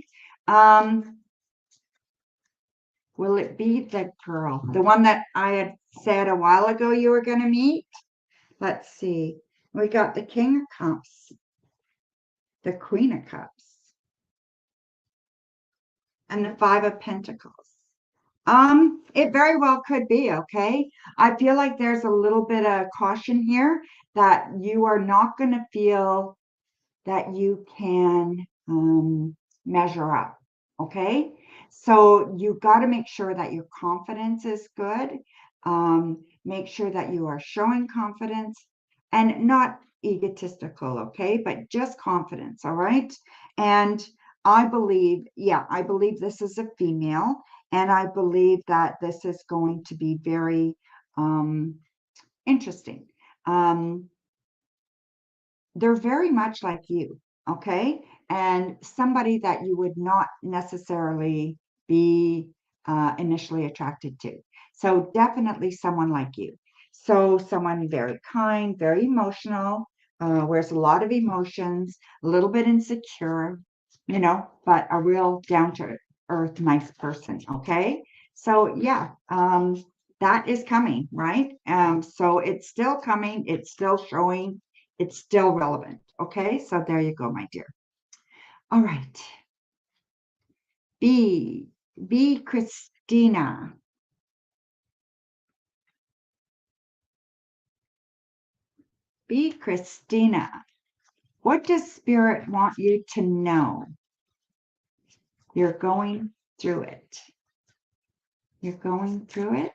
Will it be the girl? The one that I had said a while ago you were going to meet? Let's see. We got the King of Cups, the Queen of Cups, and the Five of Pentacles. It very well could be, okay? I feel like there's a little bit of caution here that you are not going to feel that you can measure up, okay? So you got to make sure that your confidence is good. Make sure that you are showing confidence and not egotistical, okay? But just confidence, all right? And I believe, yeah, I believe this is a female, and I believe that this is going to be very interesting. They're very much like you, okay? And somebody that you would not necessarily be initially attracted to. So definitely someone like you. So someone very kind, very emotional, wears a lot of emotions, a little bit insecure, you know, but a real down to earth, nice person, okay? So yeah, that is coming, right? So it's still coming, it's still showing, it's still relevant. Okay, so there you go, my dear. All right. B Christina. B Christina. What does Spirit want you to know? You're going through it. You're going through it.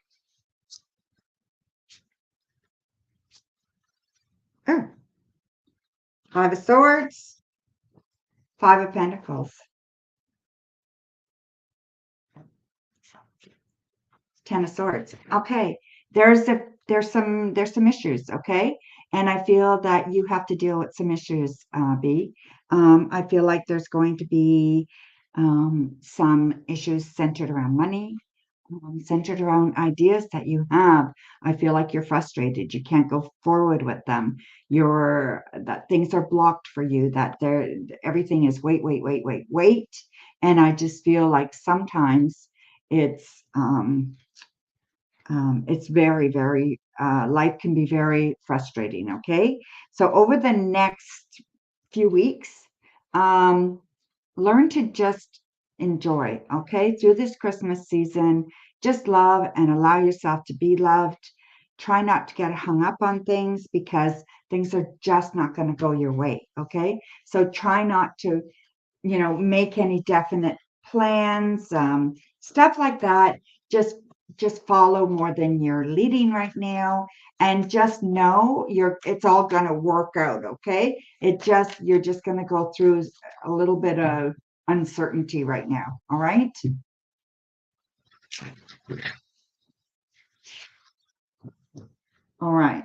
Oh, Five of Swords, Five of Pentacles, Ten of Swords. Okay, there's some issues, okay? And I feel that you have to deal with some issues, B. I feel like there's going to be some issues centered around money, centered around ideas that you have. I feel like you're frustrated. You can't go forward with them. That things are blocked for you, that everything is wait. And I just feel like sometimes it's very, life can be very frustrating, okay? So over the next few weeks, learn to just enjoy, okay? Through this Christmas season, just love and allow yourself to be loved. Try not to get hung up on things because things are just not going to go your way, okay? So try not to, make any definite plans, stuff like that. Just follow more than you're leading right now, and just know it's all going to work out, okay? You're just going to go through a little bit of uncertainty right now, all right? All right.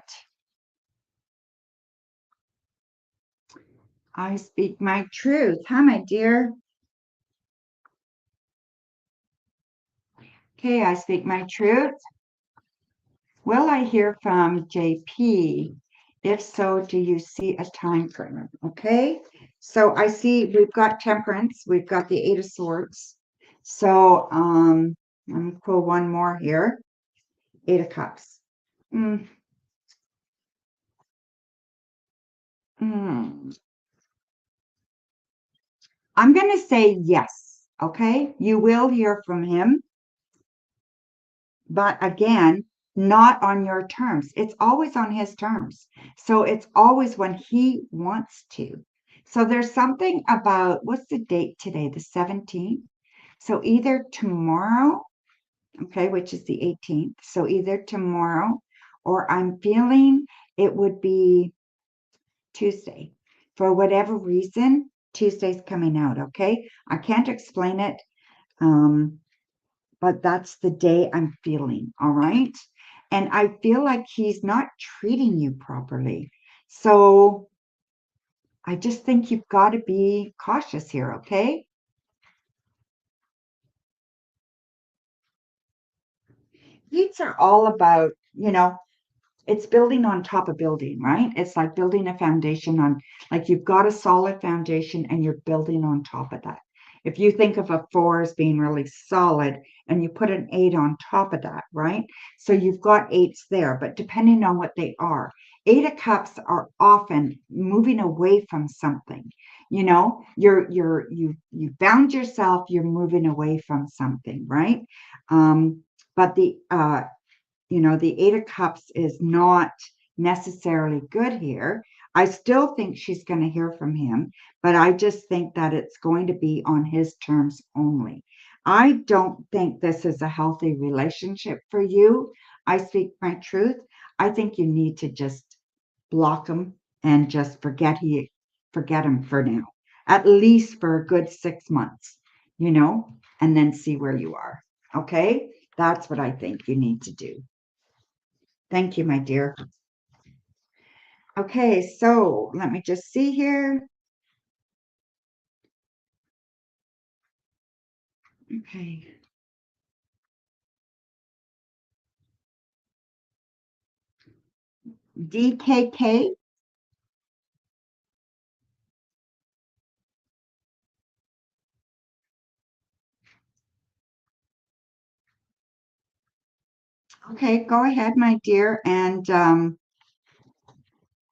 I speak my truth. Huh, my dear? Okay, I speak my truth. Will I hear from JP? If so, do you see a time frame? Okay, so I see we've got Temperance, we've got the Eight of Swords. So I'm gonna pull one more here. Eight of Cups. Mm, mm. I'm gonna say yes. Okay, you will hear from him, but again, not on your terms. It's always on his terms. So it's always when he wants to. So there's something about what's the date today? The 17th. So either tomorrow, okay, which is the 18th. So either tomorrow or I'm feeling it would be Tuesday. For whatever reason, Tuesday's coming out, okay? I can't explain it. But that's the day I'm feeling, all right? And I feel like he's not treating you properly. So I just think you've got to be cautious here, okay? These are all about, it's building on top of building, right? It's like building a foundation on, like you've got a solid foundation and you're building on top of that. If you think of a four as being really solid and you put an eight on top of that, right? So you've got eights there, but depending on what they are, Eight of Cups are often moving away from something. You bound yourself, you're moving away from something, right? But the Eight of Cups is not necessarily good here. I still think she's going to hear from him, but I just think that it's going to be on his terms only. I don't think this is a healthy relationship for you. I speak my truth. I think you need to just block him and just forget him for now, at least for a good 6 months, and then see where you are. Okay? That's what I think you need to do. Thank you, my dear. Okay, so let me just see here. Okay. DKK. Okay, go ahead, my dear, and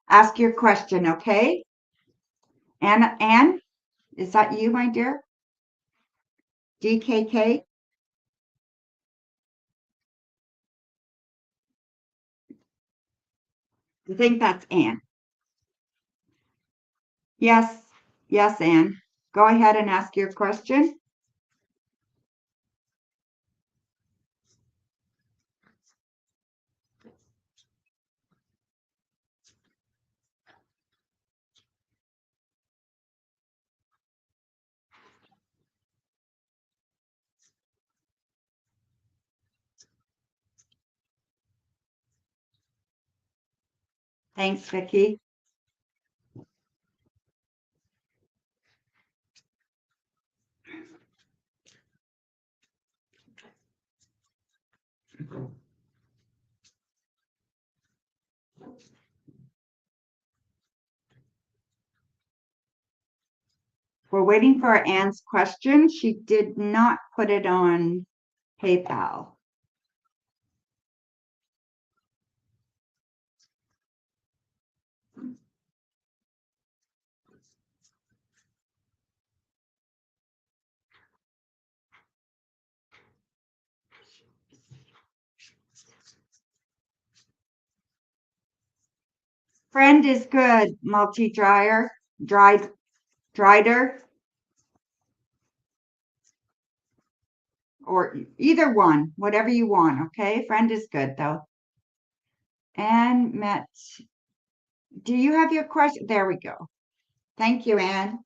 ask your question, okay? Anne, is that you, my dear? DKK? I think that's Anne. Yes, yes, Anne. Go ahead and ask your question. Thanks, Vicky. We're waiting for Anne's question. She did not put it on PayPal. Friend is good, multi-dryer, drider, or either one, whatever you want, okay? Friend is good, though. And Met, do you have your question? There we go. Thank you, Anne.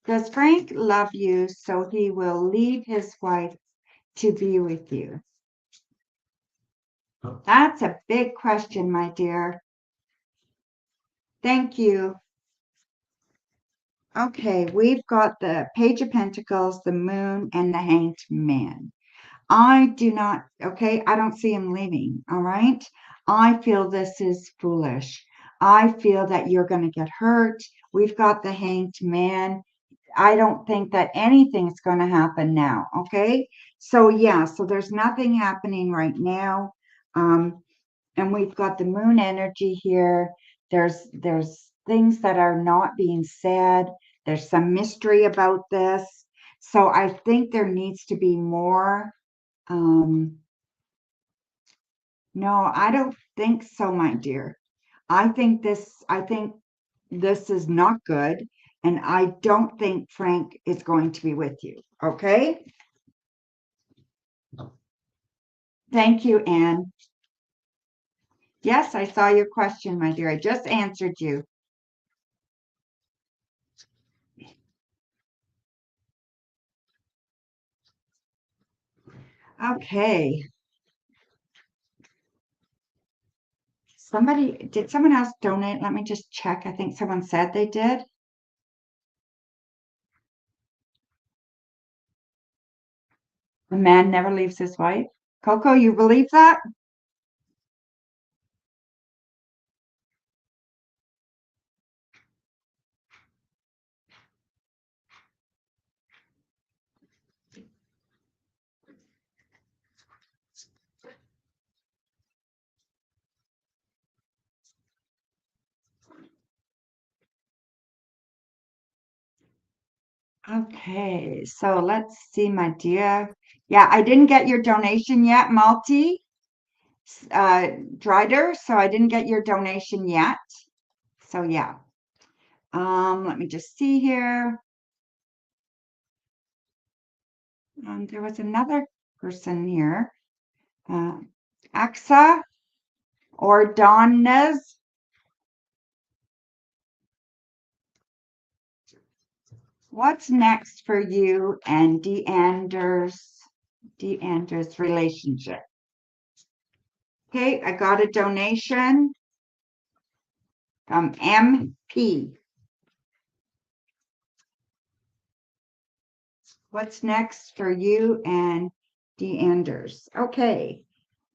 Does Frank love you so he will leave his wife to be with you? That's a big question, my dear. Thank you. Okay, we've got the Page of Pentacles, the Moon, and the Hanged Man. I do not, okay, I don't see him leaving, all right? I feel this is foolish. I feel that you're going to get hurt. We've got the Hanged Man. I don't think that anything's going to happen now, okay? So, yeah, so there's nothing happening right now. And we've got the moon energy here. There's things that are not being said. There's some mystery about this. So I think there needs to be more. No, I don't think so, my dear. I think this is not good. And I don't think Frank is going to be with you. Okay? Thank you, Anne. Yes, I saw your question, my dear. I just answered you. Okay. Did someone else donate? Let me just check. I think someone said they did. A man never leaves his wife. Coco, you believe that? Okay, so let's see, my dear. Yeah, I didn't get your donation yet, Malti, Drider, so I didn't get your donation yet. So yeah. Let me just see here. There was another person here. Axa or Donna's. What's next for you and Deander's relationship? Okay, I got a donation from MP. What's next for you and Deander's? Okay.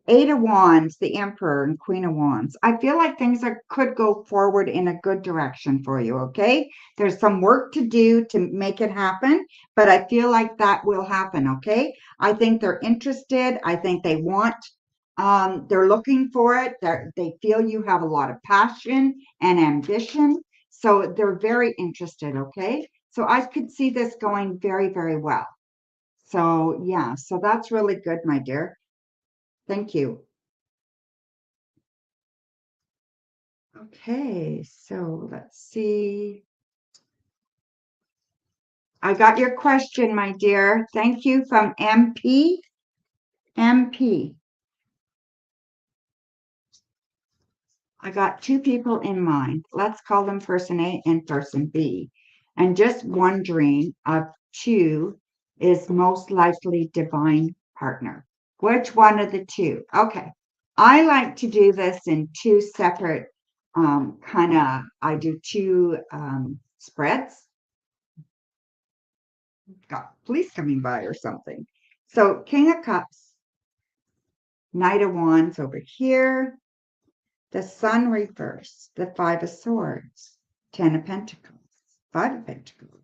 Eight of Wands, the Emperor, and Queen of Wands. I feel like things could go forward in a good direction for you, okay? There's some work to do to make it happen, but I feel like that will happen, okay? I think they're interested. I think they want, they're looking for it. They feel you have a lot of passion and ambition. So they're very interested, okay? So I could see this going very, very well. So yeah, so that's really good, my dear. Thank you. Okay, so let's see. I got your question, my dear. Thank you from MP. MP. I got two people in mind. Let's call them person A and person B. And just wondering of two is most likely divine partner. Which one of the two? Okay. I like to do this in two separate I do two spreads. Got police coming by or something. So King of Cups, Knight of Wands over here, the Sun reversed, the Five of Swords, Ten of Pentacles, Five of Pentacles,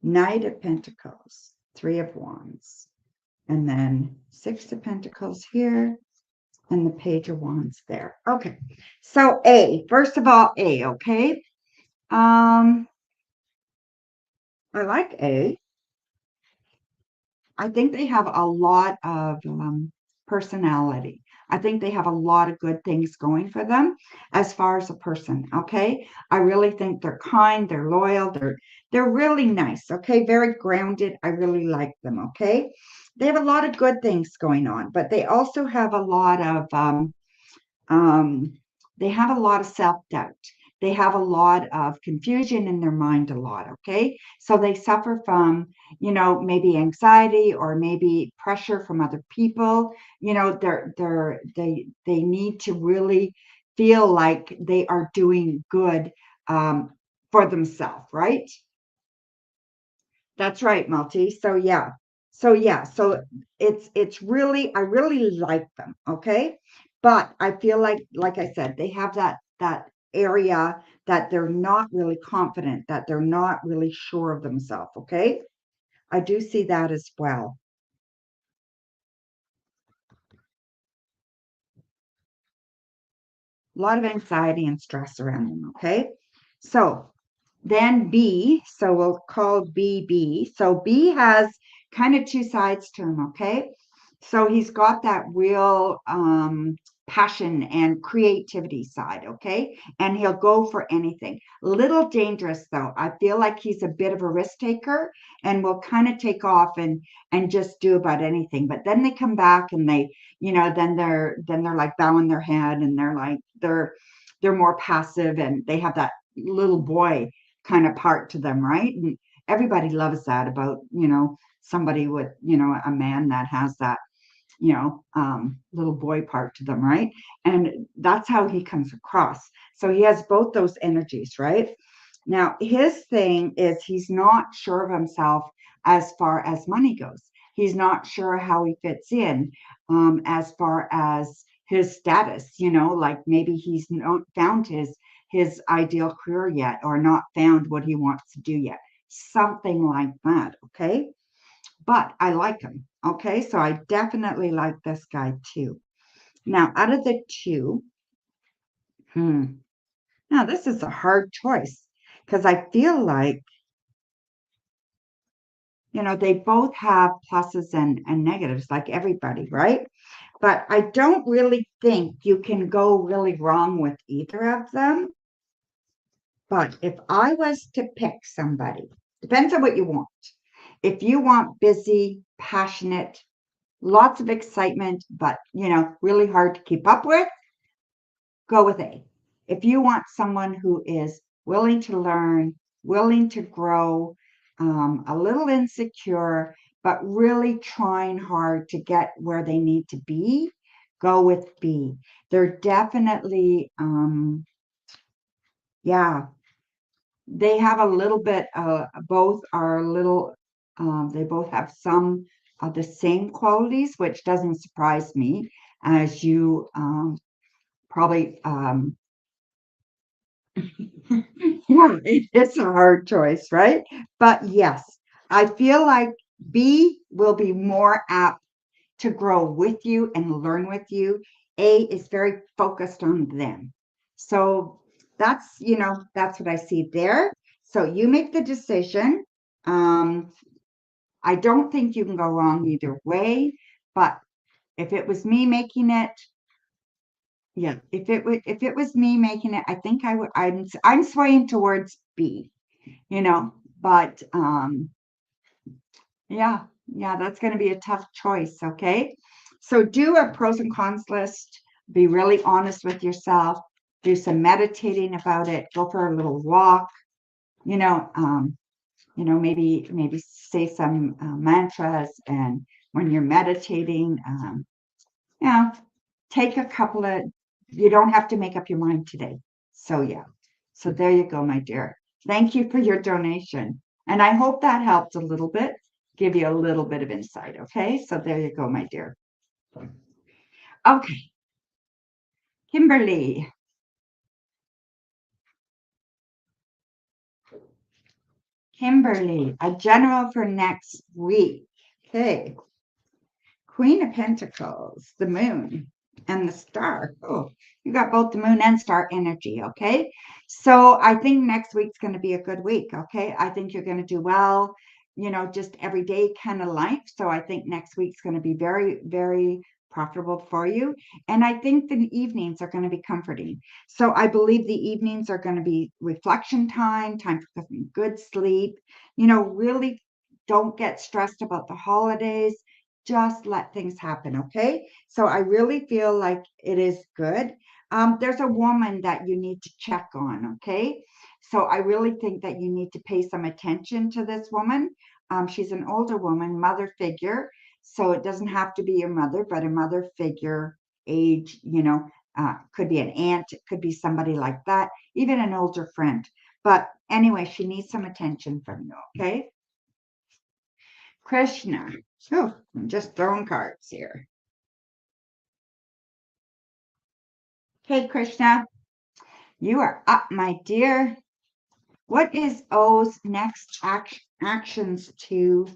Knight of Pentacles, Three of Wands, and then Six of Pentacles here, and the Page of Wands there. Okay, so A, first of all, A, okay? I like A. I think they have a lot of personality. I think they have a lot of good things going for them as far as a person. Okay. I really think they're kind, they're loyal, they're really nice. Okay. Very grounded. I really like them. Okay. They have a lot of good things going on, but they also have a lot of um, they have a lot of self-doubt. They have a lot of confusion in their mind a lot, okay? So they suffer from, maybe anxiety or maybe pressure from other people. They need to really feel like they are doing good for themselves, right? That's right, Multi. So yeah. So yeah, so it's really, I really like them, okay? But I feel like I said, they have that area that they're not really confident, that they're not really sure of themselves, okay? I do see that as well. A lot of anxiety and stress around them, okay? So then B, so we'll call B B. So B has kind of two sides to him, okay? So he's got that real passion and creativity side, okay? And he'll go for anything. Little dangerous though. I feel like he's a bit of a risk taker and will kind of take off and just do about anything. But then they come back and they, then they're like bowing their head and they're like they're more passive and they have that little boy kind of part to them, right? And everybody loves that about, somebody with, a man that has that, little boy part to them, right? And that's how he comes across. So he has both those energies, right? Now, his thing is he's not sure of himself as far as money goes. He's not sure how he fits in as far as his status, like maybe he's not found his ideal career yet or not found what he wants to do yet. Something like that, okay? But I like him, okay? So I definitely like this guy too. Now, out of the two, hmm, now this is a hard choice because I feel like, they both have pluses and negatives like everybody, right? But I don't really think you can go really wrong with either of them. But if I was to pick somebody, depends on what you want. If you want busy, passionate, lots of excitement, but really hard to keep up with, go with A. If you want someone who is willing to learn, willing to grow, a little insecure, but really trying hard to get where they need to be, go with B. They're definitely, yeah, they have a little bit, both are a little, they both have some of the same qualities, which doesn't surprise me, as you probably, yeah, it's a hard choice, right? But yes, I feel like B will be more apt to grow with you and learn with you. A is very focused on them. So that's what I see there. So you make the decision. Um, I don't think you can go wrong either way, but if it was me making it, yeah, if it was me making it, I think I'm swaying towards B, but yeah, yeah, that's going to be a tough choice, okay? So do a pros and cons list, be really honest with yourself, do some meditating about it, go for a little walk, you know, um, maybe say some mantras, and when you're meditating, yeah, take a couple of, you don't have to make up your mind today. So yeah. So there you go, my dear. Thank you for your donation. And I hope that helped a little bit, give you a little bit of insight. Okay. So there you go, my dear. Okay. Kimberly. Kimberly, a general for next week. Okay. Queen of Pentacles, the moon, and the star. Oh, you got both the moon and star energy. Okay. So I think next week's going to be a good week. Okay. I think you're going to do well, just everyday kind of life. So I think next week's going to be very, very profitable for you. And I think the evenings are going to be comforting. So I believe the evenings are going to be reflection time for good sleep. Really don't get stressed about the holidays, just let things happen, okay? So I really feel like it is good. There's a woman that you need to check on, okay? So I really think that you need to pay some attention to this woman. She's an older woman, mother figure. So it doesn't have to be your mother, but a mother figure, age, could be an aunt, it could be somebody like that, even an older friend. But anyway, she needs some attention from you, okay? Krishna. Oh, I'm just throwing cards here. Okay, Krishna, you are up, my dear. What is O's next actions to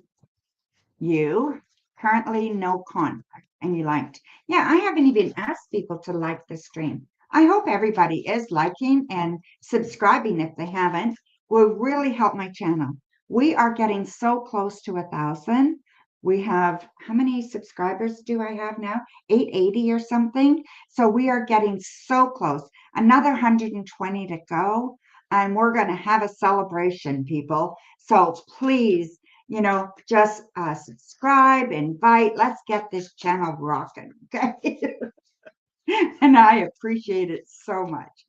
you? Currently, no conflict. And you liked. Yeah, I haven't even asked people to like the stream. I hope everybody is liking and subscribing if they haven't. Will really help my channel. We are getting so close to 1,000. We have, how many subscribers do I have now? 880 or something. So we are getting so close. Another 120 to go. And we're going to have a celebration, people. So please, just subscribe, invite. Let's get this channel rocking, okay? And I appreciate it so much.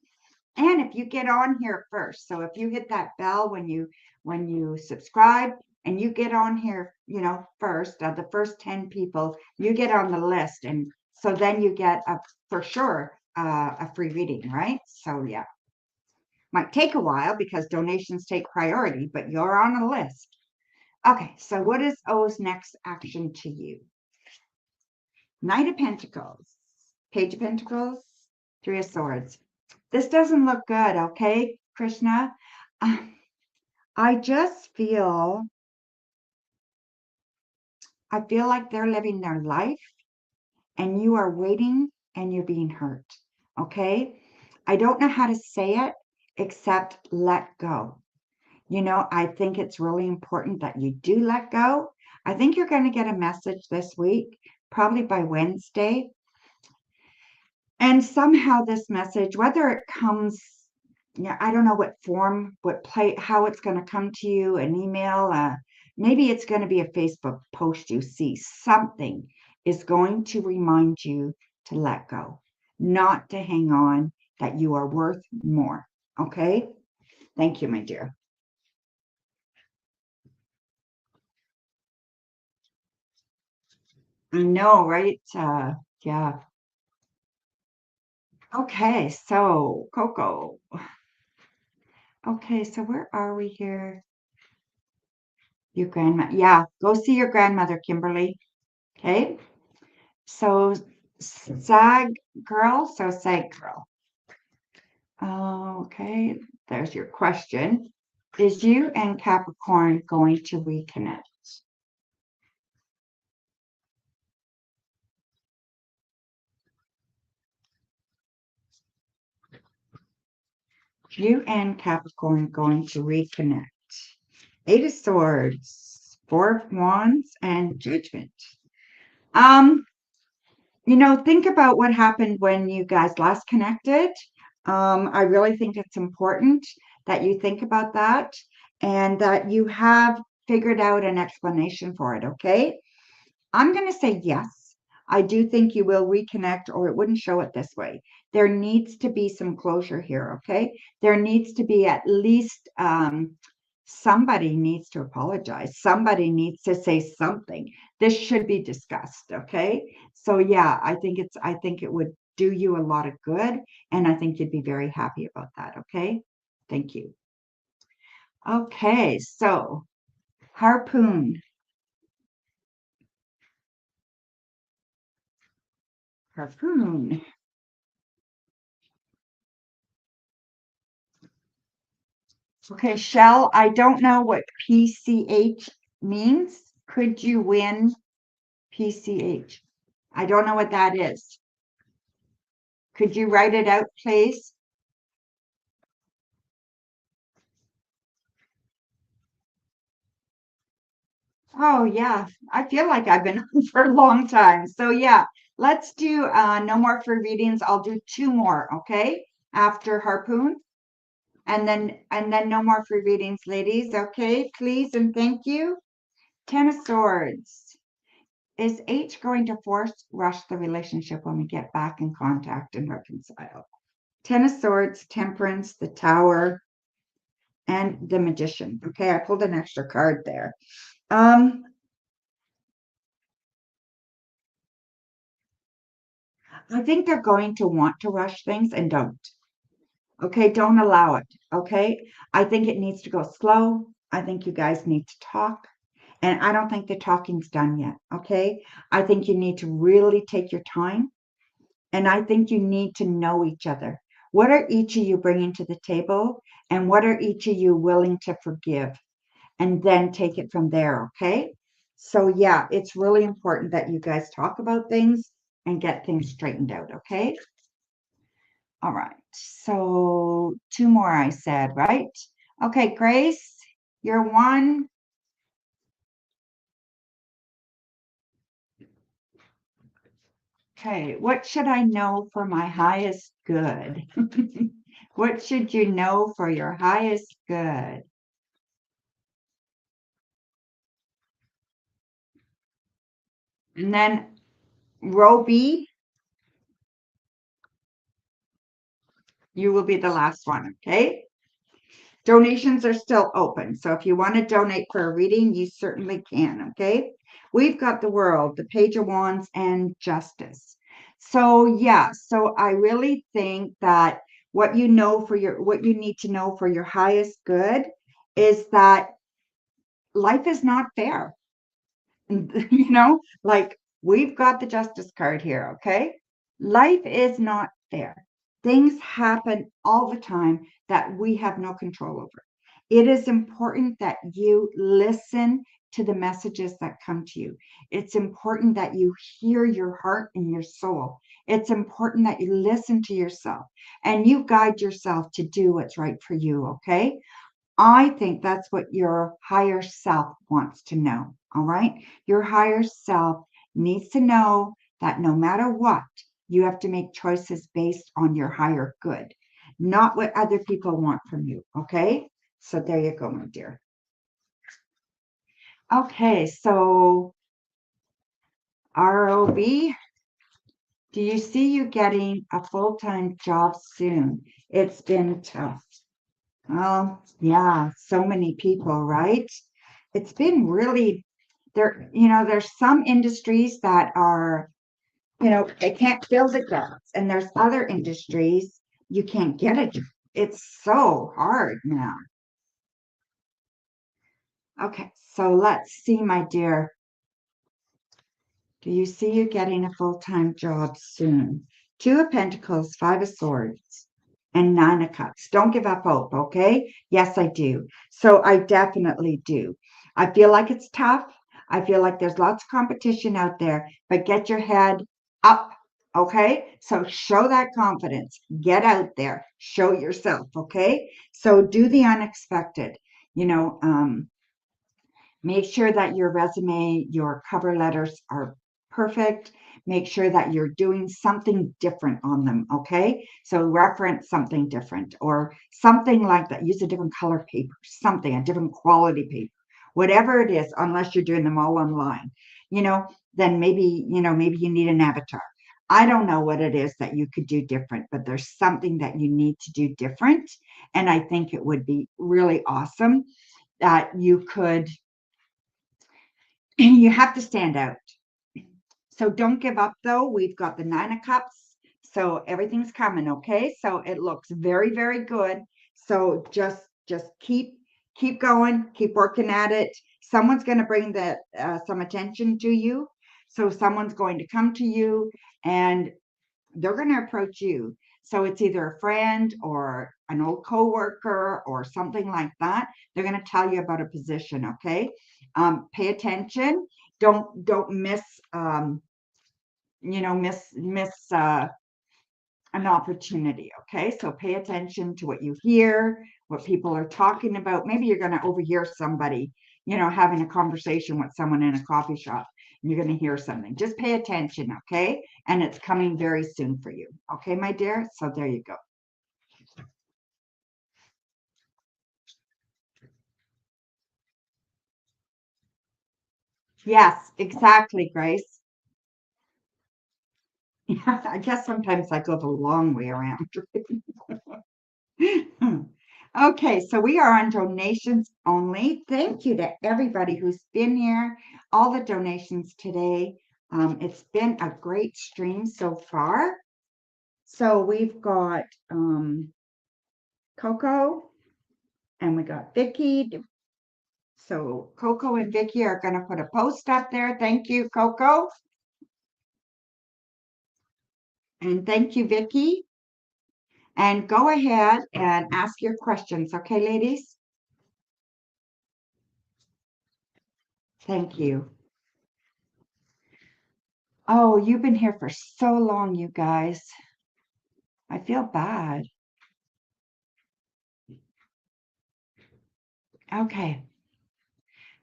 And if you get on here first, so if you hit that bell when you subscribe and you get on here, first, the first 10 people, you get on the list, and so then you get for sure a free reading, right? So yeah, might take a while because donations take priority, but you're on a list. Okay, so what is O's next action to you? Knight of Pentacles, Page of Pentacles, Three of Swords. This doesn't look good, okay, Krishna? I just feel like they're living their life and you are waiting and you're being hurt, okay? I don't know how to say it except let go. I think it's really important that you do let go. I think you're going to get a message this week, probably by Wednesday. And somehow this message, whether it comes, I don't know what form, how it's going to come to you, an email, maybe it's going to be a Facebook post you see. Something is going to remind you to let go, not to hang on, that you are worth more. Okay? Thank you, my dear. I know, right? Yeah. Okay, so Coco. Okay, so where are we here? Your grandma. Yeah, go see your grandmother, Kimberly. Okay. So sag girl. Okay, there's your question. Is you and Capricorn going to reconnect? You and Capricorn going to reconnect. Eight of Swords, Four of Wands, and Judgment. Think about what happened when you guys last connected. I really think it's important that you think about that and that you have figured out an explanation for it, okay? I'm going to say yes. I do think you will reconnect, or it wouldn't show it this way. There needs to be some closure here, okay? There needs to be at least somebody needs to apologize. Somebody needs to say something. This should be discussed, okay? So yeah, I think it would do you a lot of good, and I think you'd be very happy about that, okay? Thank you. Okay, so Harpoon. Harpoon. Okay, Shell, I don't know what PCH means. Could you win PCH? I don't know what that is. Could you write it out, please? Oh, yeah. I feel like I've been on for a long time. So, yeah, let's do no more free readings. I'll do two more, okay? After Harpoon. And then no more free readings, ladies. Okay, please and thank you. Ten of Swords. Is H going to rush the relationship when we get back in contact and reconcile? Ten of Swords, Temperance, the Tower, and the Magician. Okay, I pulled an extra card there. I think they're going to want to rush things and don't. Okay, don't allow it. Okay, I think it needs to go slow. I think you guys need to talk. And I don't think the talking's done yet. Okay, I think you need to really take your time. And I think you need to know each other. What are each of you bringing to the table? And what are each of you willing to forgive? And then take it from there. Okay. So, yeah, it's really important that you guys talk about things and get things straightened out. Okay. All right. So, two more, I said, right? Okay, Grace, you're one. Okay, what should I know for my highest good? What should you know for your highest good? And then row B, you will be the last one, okay? Donations are still open. So if you want to donate for a reading, you certainly can, okay? We've got the World, the Page of Wands, and Justice. So yeah, so I really think that what you need to know for your highest good is that life is not fair. Like we've got the Justice card here, okay? Life is not fair. Things happen all the time that we have no control over. It is important that you listen to the messages that come to you. It's important that you hear your heart and your soul. It's important that you listen to yourself and you guide yourself to do what's right for you, okay? I think that's what your higher self wants to know. All right. Your higher self needs to know that no matter what, you have to make choices based on your higher good, not what other people want from you. Okay. So there you go, my dear. Okay. So ROB, do you see you getting a full-time job soon? It's been tough. Well, yeah, so many people, right? It's been really there, there's some industries that are, they can't fill the jobs, and there's other industries you can't get a job. It's so hard now. Okay, so let's see, my dear. Do you see you getting a full-time job soon? Two of Pentacles, Five of Swords, and Nine of Cups. Don't give up hope, okay? Yes, I do. So I definitely do. I feel like it's tough. I feel like there's lots of competition out there, but get your head up, okay? So show that confidence. Get out there. Show yourself, okay? So do the unexpected. You know, Make sure that your resume, your cover letters are perfect. Make sure that you're doing something different on them, okay? So reference something different or something like that. Use a different color paper, something, a different quality paper, whatever it is, unless you're doing them all online, then maybe you need an avatar. I don't know what it is that you could do different, but there's something that you need to do different. And I think it would be really awesome that you could you have to stand out. So don't give up though. We've got the Nine of Cups. So everything's coming, okay? So it looks very, very good. So just keep going, keep working at it. Someone's going to bring some attention to you. So someone's going to come to you and they're going to approach you. So it's either a friend or an old coworker or something like that. They're going to tell you about a position. Okay. Pay attention. Don't miss, miss an opportunity. Okay. So pay attention to what you hear, what people are talking about. Maybe you're going to overhear somebody, having a conversation with someone in a coffee shop. And you're going to hear something. Just pay attention. Okay. And it's coming very soon for you. Okay, my dear. So there you go. Yes, exactly, Grace. Yeah, I guess sometimes I go the long way around. Okay, so we are on donations only. Thank you to everybody who's been here, all the donations today. It's been a great stream so far. So we've got Coco, and we got Vicky. So Coco and Vicky are going to put a post up there. Thank you, Coco. And thank you, Vicky. And go ahead and ask your questions. Okay, ladies? Thank you. Oh, you've been here for so long, you guys. I feel bad. Okay.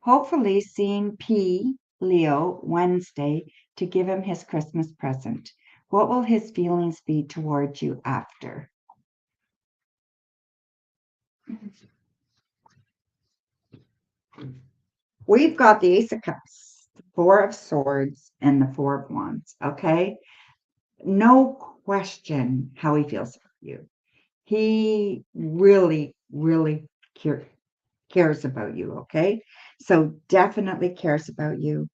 Hopefully seeing P. Leo Wednesday to give him his Christmas present. What will his feelings be towards you after? We've got the Ace of Cups, the Four of Swords, and the Four of Wands. Okay. No question how he feels about you. He really, really cares about you. Okay. So definitely cares about you.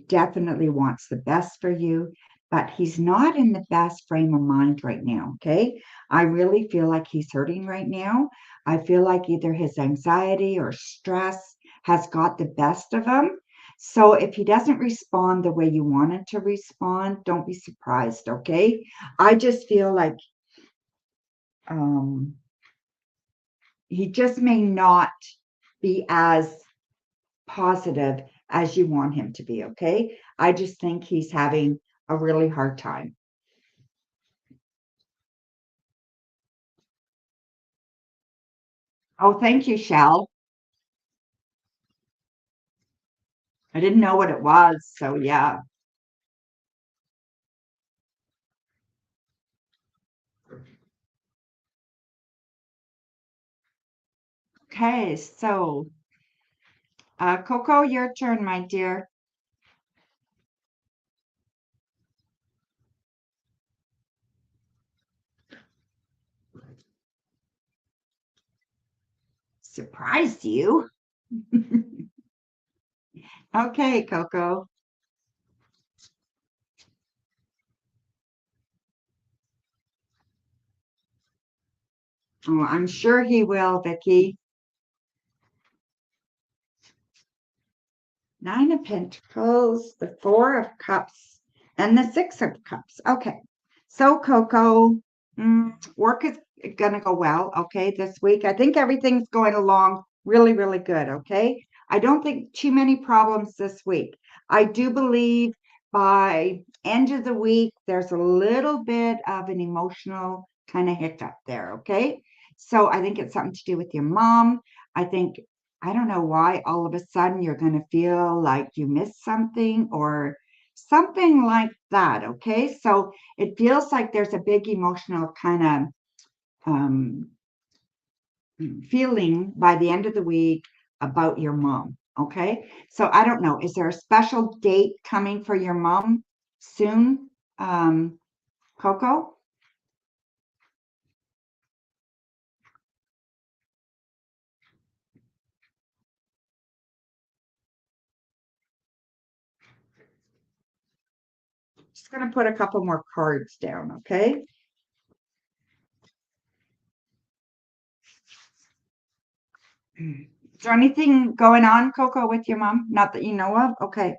Definitely wants the best for you, but he's not in the best frame of mind right now. Okay. I really feel like he's hurting right now. I feel like either his anxiety or stress has got the best of him. So if he doesn't respond the way you want him to respond, don't be surprised. Okay. I just feel like um, he just may not be as positive as you want him to be, okay? I just think he's having a really hard time. Oh, thank you, Shell. I didn't know what it was, so yeah. Okay, so Coco, your turn, my dear. Surprised you? Okay, Coco. Oh, I'm sure he will, Vicky. Nine of Pentacles, the Four of Cups, and the Six of Cups. Okay. So, Coco, work is going to go well, okay, this week. I think everything's going along really, really good, okay? I don't think too many problems this week. I do believe by end of the week, there's a little bit of an emotional kind of hiccup there, okay? So I think it's something to do with your mom. I think I don't know why all of a sudden you're going to feel like you missed something or something like that. Okay. So it feels like there's a big emotional kind of feeling by the end of the week about your mom. Okay. So I don't know. Is there a special date coming for your mom soon, Coco? Just going to put a couple more cards down. Okay. Is there anything going on, Coco, with your mom? Not that you know of? Okay.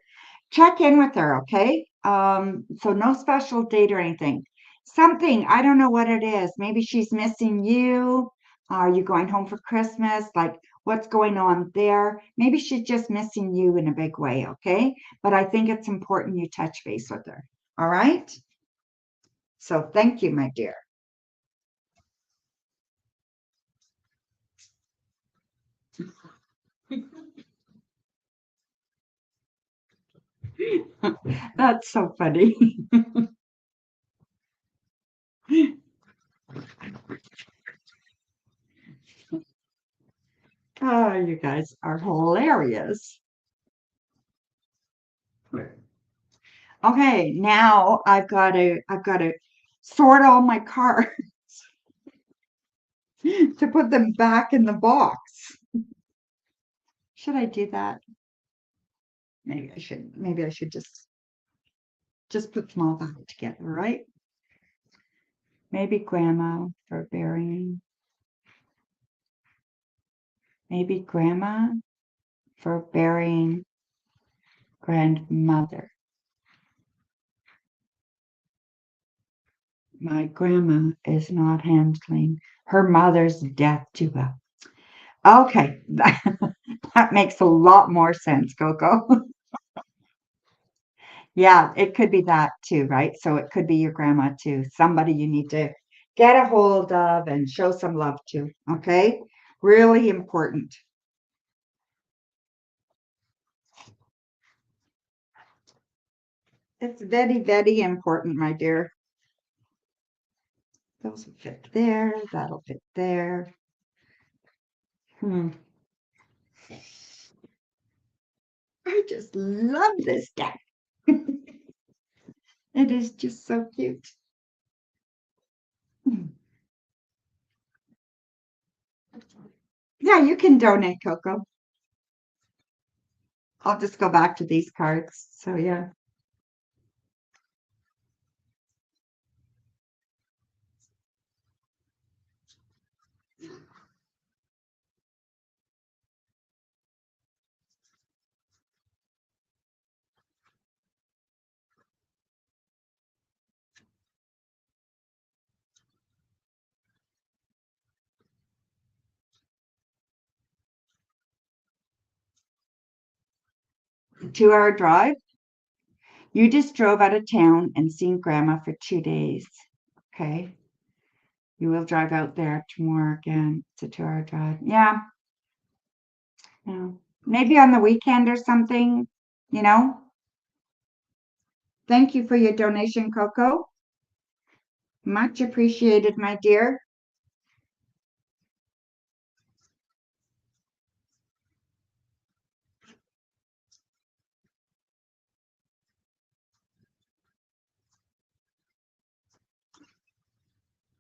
Check in with her, okay? So no special date or anything. Something, I don't know what it is. Maybe she's missing you. Are you going home for Christmas? Like, what's going on there? Maybe she's just missing you in a big way, okay? But I think it's important you touch base with her. All right? So thank you, my dear. That's so funny. Oh, you guys are hilarious. Okay, now I've got to sort all my cards to put them back in the box. Should I do that? Maybe I should. Maybe I should just put them all back together, right? Maybe grandma for burying. Maybe grandma for burying grandmother. My grandma is not handling her mother's death too well. Okay, that makes a lot more sense, Coco. Yeah, it could be that too, right? So it could be your grandma too, somebody you need to get a hold of and show some love to, okay? Really important. It's very, very important, my dear. Those will fit there, that'll fit there. Hmm. I just love this deck. It is just so cute. Hmm. Yeah, you can donate, Coco. I'll just go back to these cards. So yeah. 2 hour drive. You just drove out of town and seen grandma for 2 days. Okay. You will drive out there tomorrow again. It's a 2 hour drive. Yeah. Yeah. Maybe on the weekend or something, you know. Thank you for your donation, Coco. Much appreciated, my dear.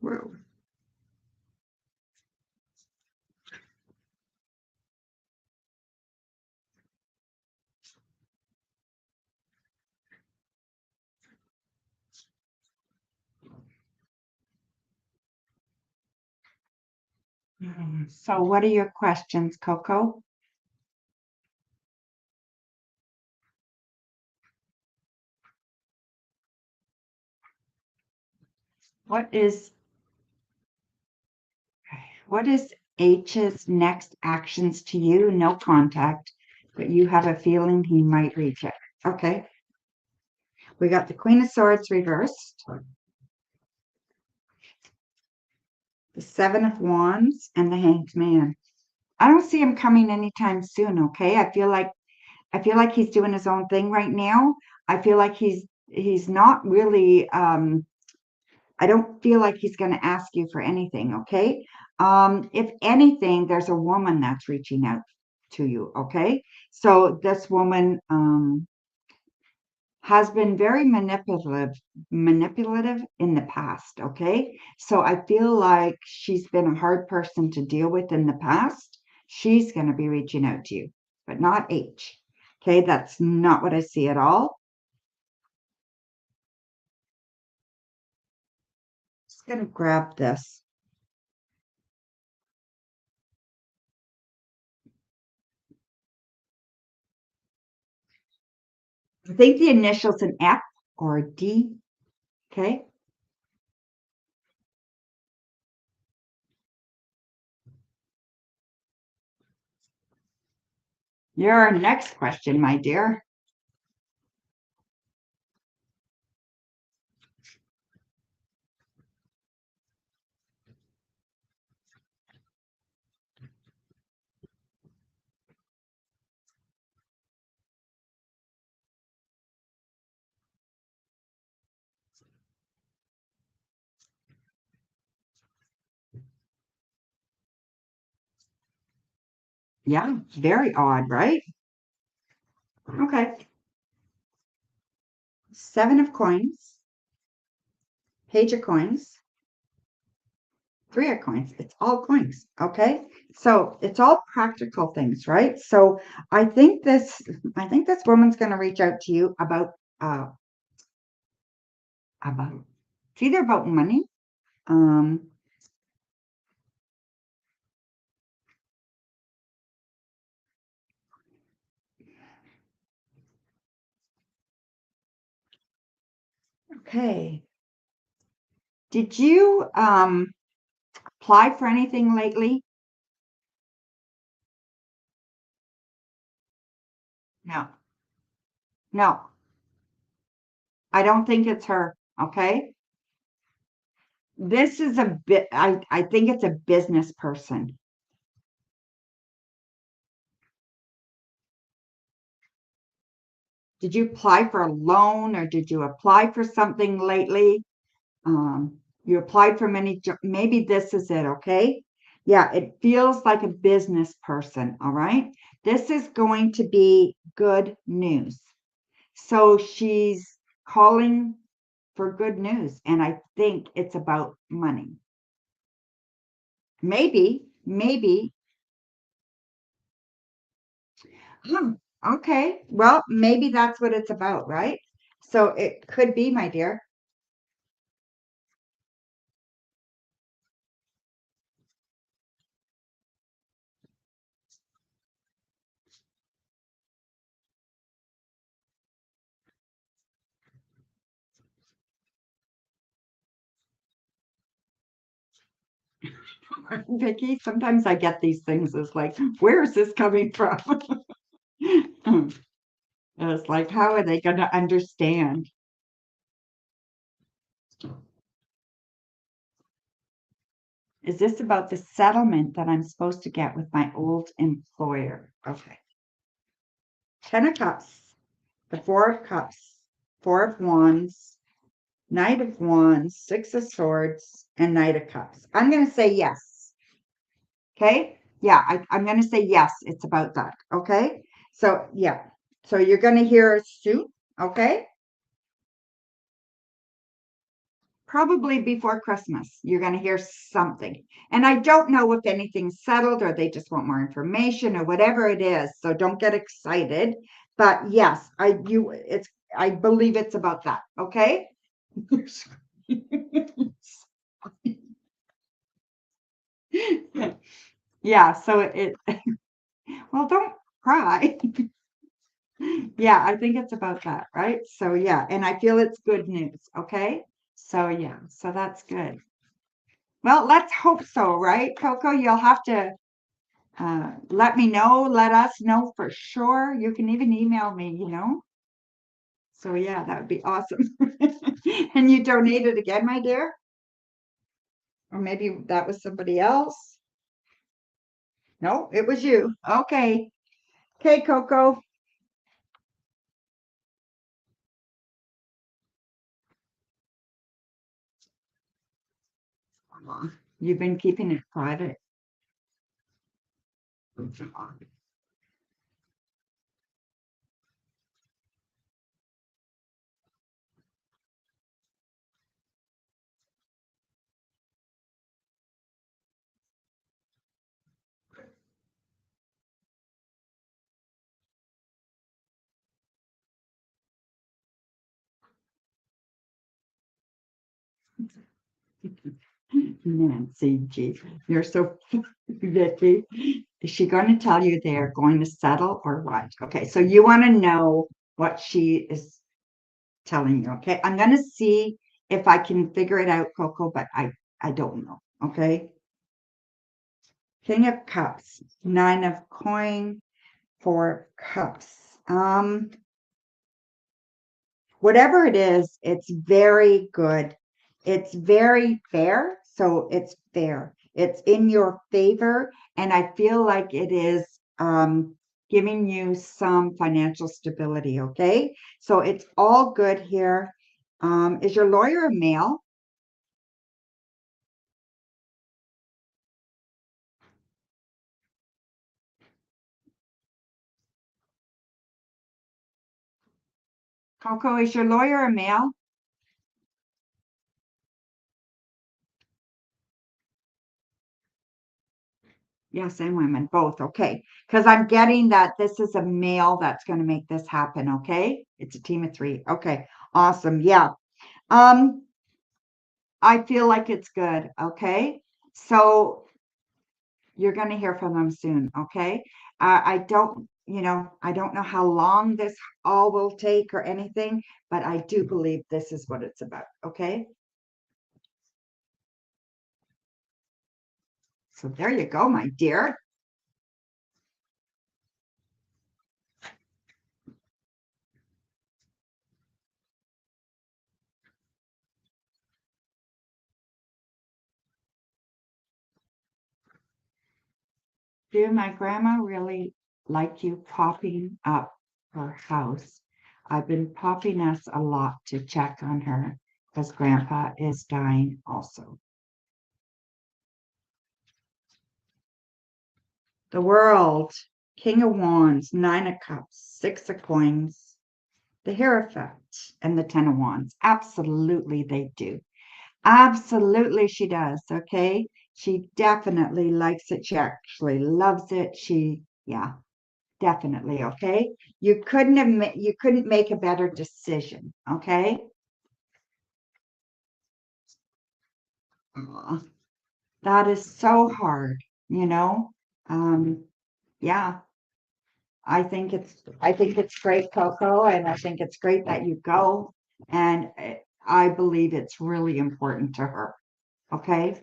Whoa. So what are your questions, Coco? What is what is H's next actions to you? No contact, but you have a feeling he might reach it. Okay. We got the Queen of Swords reversed, the Seven of Wands, and the Hanged Man. I don't see him coming anytime soon, okay? I feel like he's doing his own thing right now. I feel like he's not really I don't feel like he's going to ask you for anything, okay? If anything, there's a woman that's reaching out to you, okay? So this woman has been very manipulative in the past, okay? So I feel like she's been a hard person to deal with in the past. She's going to be reaching out to you, but not H. Okay, that's not what I see at all. Just going to grab this. I think the initials an F or a D. Okay. Your next question, my dear. Yeah, very odd, right? Okay. Seven of coins, page of coins, 3 of coins. It's all coins. Okay. So it's all practical things, right? So I think this woman's going to reach out to you about it's either about money. Um, Okay. Did you apply for anything lately? No. No. I don't think it's her. Okay. This is a bit, I think it's a business person. Did you apply for a loan or did you apply for something lately? You applied for many, maybe this is it, okay? Yeah, it feels like a business person, all right? This is going to be good news. So she's calling for good news, and I think it's about money. Maybe. Hmm, okay, well, maybe that's what it's about, right? So it could be, my dear. Vicky, sometimes I get these things as like, where is this coming from? It's like, how are they going to understand? Is this about the settlement that I'm supposed to get with my old employer? Okay. 10 of Cups, the Four of Cups, Four of Wands, Knight of Wands, Six of Swords, and Knight of Cups. I'm going to say yes. Okay. Yeah, I'm going to say yes. It's about that. Okay. So, yeah. So you're going to hear soon. Okay. Probably before Christmas, you're going to hear something. And I don't know if anything's settled or they just want more information or whatever it is. So don't get excited. But yes, I believe it's about that. Okay. Yeah, so well, don't cry. Yeah, I think it's about that, right? So yeah, and I feel it's good news. Okay. So yeah, so that's good. Well, let's hope so, right, Coco? You'll have to let me know, let us know for sure. You can even email me. So yeah, that would be awesome. And you donated again, my dear? Or maybe that was somebody else? No, it was you. Okay. Okay, Coco. You've been keeping it private. Nancy G. You're so Vicky. Is she going to tell you they're going to settle or what? Okay, so you want to know what she is telling you. Okay, I'm going to see if I can figure it out, Coco, but I don't know. Okay, King of Cups, Nine of Coin, Four of Cups. Whatever it is, it's very good. It's very fair. So it's fair. It's in your favor. And I feel like it is giving you some financial stability. Okay. So it's all good here. Is your lawyer a male? Coco, is your lawyer a male? Yes, and women, both. Okay. Because I'm getting that this is a male that's going to make this happen. Okay. It's a team of three. Okay. Awesome. Yeah. Um, I feel like it's good. Okay. So you're going to hear from them soon. Okay. I don't, I don't know how long this all will take or anything, but I do believe this is what it's about. Okay. So there you go, my dear. Did my grandma really like you popping up her house? I've been popping us a lot to check on her because grandpa is dying also. The world, King of Wands, Nine of Cups, Six of Coins, the Hierophant, and the Ten of Wands. Absolutely, they do. Absolutely, she does. Okay. She definitely likes it. She actually loves it. Yeah, definitely. Okay. You couldn't make a better decision. Okay. Aw, that is so hard, you know. Um, yeah, I think it's great, Coco, and I think it's great that you go. And I believe it's really important to her. Okay.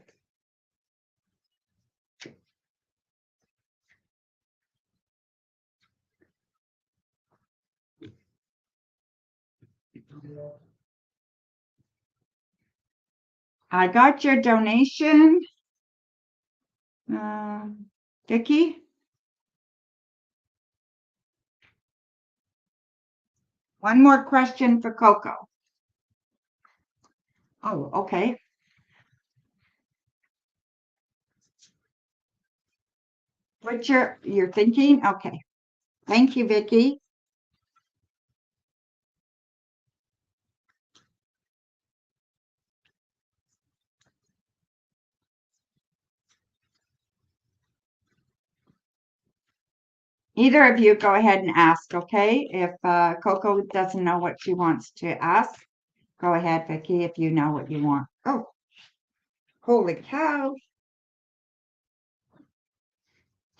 I got your donation, Vicky. One more question for Coco. Oh, okay. What you're thinking? Okay. Thank you, Vicky. Either of you go ahead and ask, okay? If Coco doesn't know what she wants to ask, go ahead, Vicky, if you know what you want. Oh, holy cow.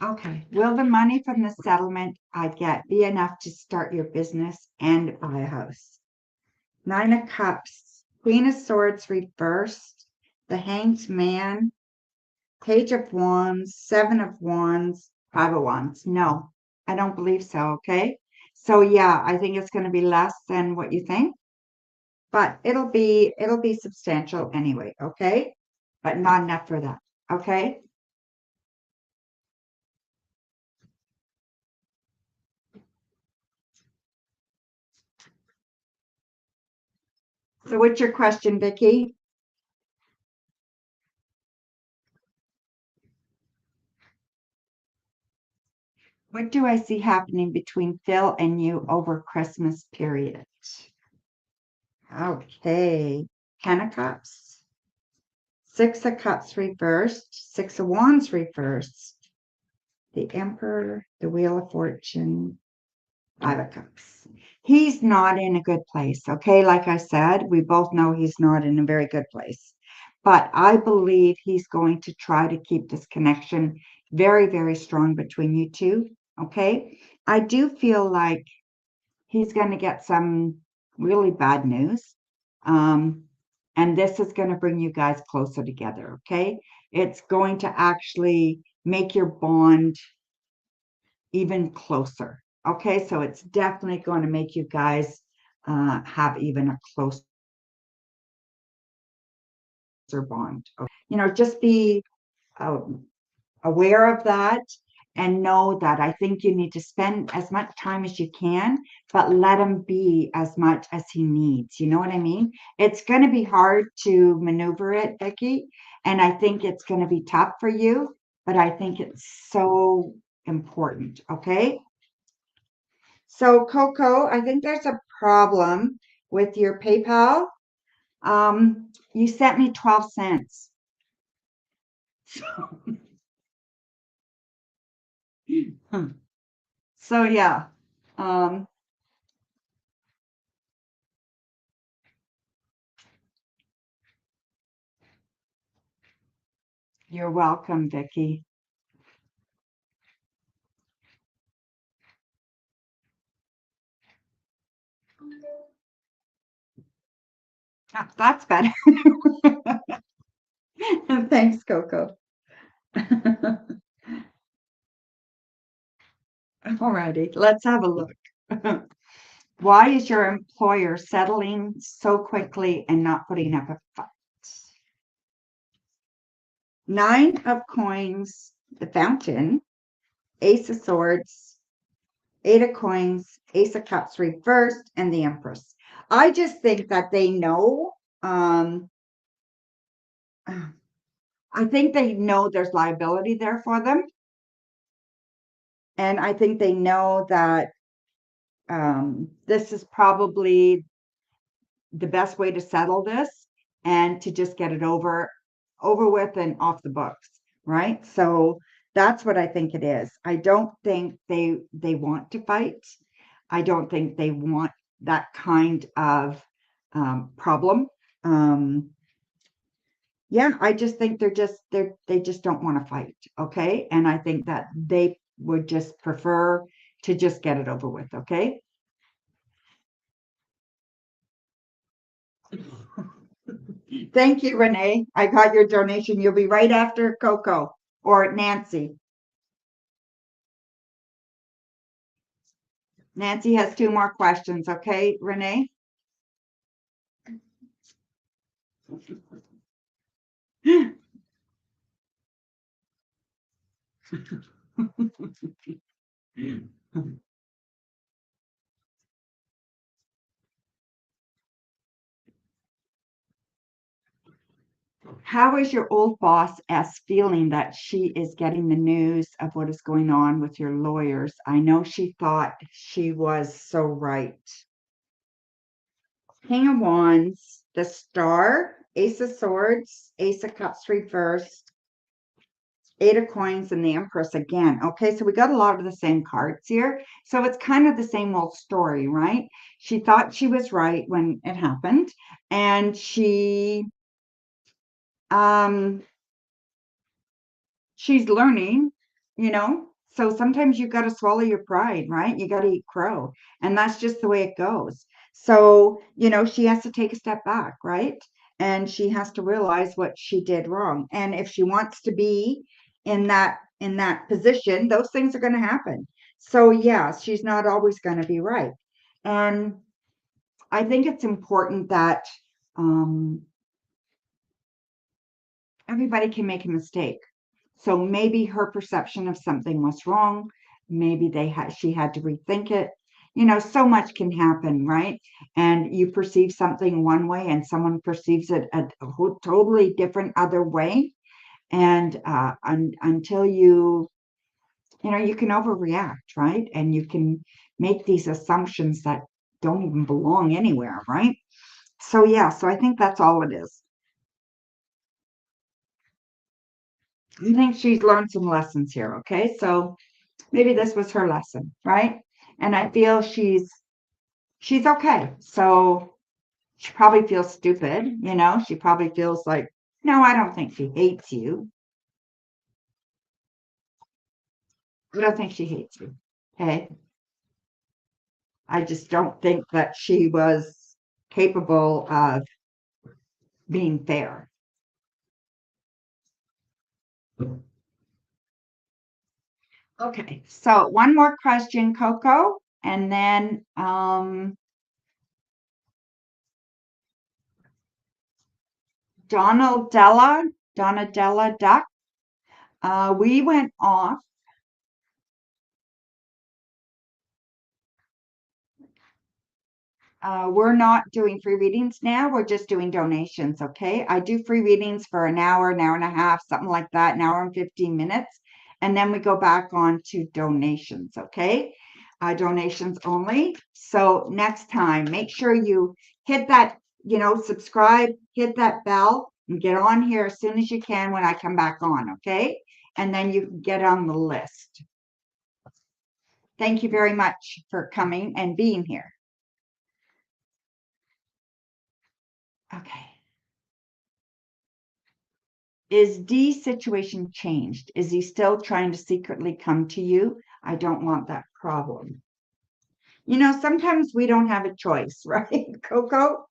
Okay. Will the money from the settlement I get be enough to start your business and buy a house? Nine of Cups, Queen of Swords reversed, the Hanged Man, Page of Wands, Seven of Wands, Five of Wands. No, I don't believe so. Okay. So yeah, I think it's going to be less than what you think, but it'll be substantial anyway. Okay. But not enough for that. Okay. So what's your question, Vicky? What do I see happening between Phil and you over Christmas period? Okay. Ten of Cups, Six of Cups reversed, Six of Wands reversed, the Emperor, the Wheel of Fortune, Five of Cups. He's not in a good place. Okay. Like I said, we both know he's not in a very good place. But I believe he's going to try to keep this connection very, very strong between you two. Okay. I do feel like he's going to get some really bad news. Um, and this is going to bring you guys closer together. Okay. It's going to actually make your bond even closer. Okay, so it's definitely going to make you guys have even a closer bond. Just be um, aware of that and know that I think you need to spend as much time as you can, but let him be as much as he needs. You know what I mean? It's going to be hard to maneuver it, Becky, and I think it's going to be tough for you, but I think it's so important. Okay. So, Coco, I think there's a problem with your PayPal. You sent me 12 cents. So yeah. Um, you're welcome, Vicky. That's better. Thanks, Coco. Alrighty, let's have a look. Why is your employer settling so quickly and not putting up a fight? Nine of coins, the fountain, ace of swords, eight of coins, ace of cups reversed, and the empress. I just think that they know, I think they know there's liability there for them. And I think they know that this is probably the best way to settle this and to just get it over with and off the books, right? So that's what I think it is. I don't think they want to fight. I don't think they want that kind of problem. Yeah, I just think they just don't want to fight. Okay. And I think that they would just prefer to just get it over with. Okay. Thank you, Renee. I got your donation. You'll be right after Coco or Nancy. Nancy has two more questions. Okay, Renee? How is your old boss S feeling that she is getting the news of what is going on with your lawyers? I know she thought she was so right. King of Wands, the Star, Ace of Swords, Ace of Cups reversed, Eight of Coins, and the Empress again. Okay, so we got a lot of the same cards here. So it's kind of the same old story, right? She thought she was right when it happened, and um she's learning, you know. So sometimes you got to swallow your pride, right? You got to eat crow, and that's just the way it goes. So, you know, she has to take a step back, right? And she has to realize what she did wrong. And if she wants to be in that position, those things are going to happen. So, yeah, she's not always going to be right. And I think it's important that um everybody can make a mistake. So maybe her perception of something was wrong. Maybe she had to rethink it. You know, so much can happen, right? And you perceive something one way and someone perceives it a totally different other way. And until you can overreact, right? And you can make these assumptions that don't even belong anywhere, right? So yeah, so I think that's all it is. I think she's learned some lessons here. Okay. So maybe this was her lesson, right? And I feel she's okay. So she probably feels stupid, you know, she probably feels like, no, I don't think she hates you. I don't think she hates you. Okay. I just don't think that she was capable of being fair. Okay. So one more question, Coco, and then Donna Della Duck. We went off. We're not doing free readings now. We're just doing donations. Okay. I do free readings for an hour and a half, something like that, an hour and 15 minutes. And then we go back on to donations. Okay. Donations only. So next time, make sure you hit that, subscribe, hit that bell, and get on here as soon as you can when I come back on. Okay. And then you can get on the list. Thank you very much for coming and being here. Okay. Is D's situation changed? Is he still trying to secretly come to you? I don't want that problem. Sometimes we don't have a choice, right, Coco?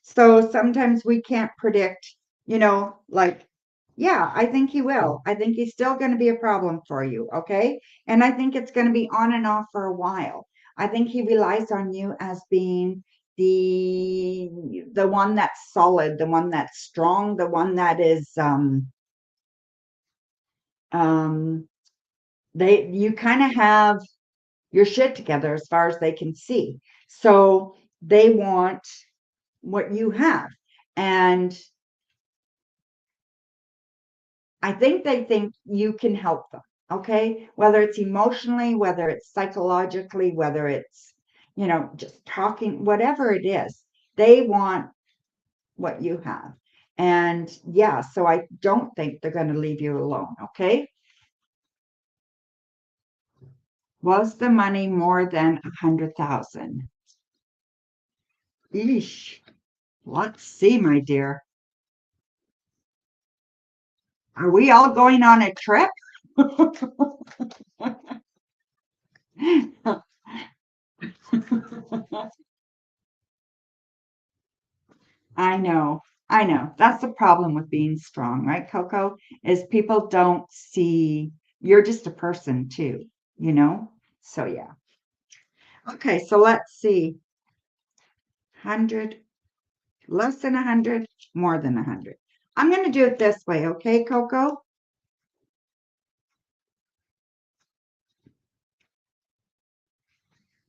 So sometimes we can't predict, like, yeah, I think he will. I think he's still going to be a problem for you. Okay. And I think it's going to be on and off for a while. I think he relies on you as being the one that's solid, the one that's strong, the one that is um you kind of have your shit together as far as they can see. So they want what you have. And I think they think you can help them. Okay. Whether it's emotionally, whether it's psychologically, whether it's, just talking, whatever it is, they want what you have. And yeah, so I don't think they're going to leave you alone. Okay. Was the money more than 100,000? Eesh. Let's see, my dear. Are we all going on a trip? I know. I know. That's the problem with being strong, right, Coco? Is people don't see you're just a person too, you know? So yeah. Okay, so let's see. 100, less than 100, more than 100. I'm going to do it this way, okay, Coco?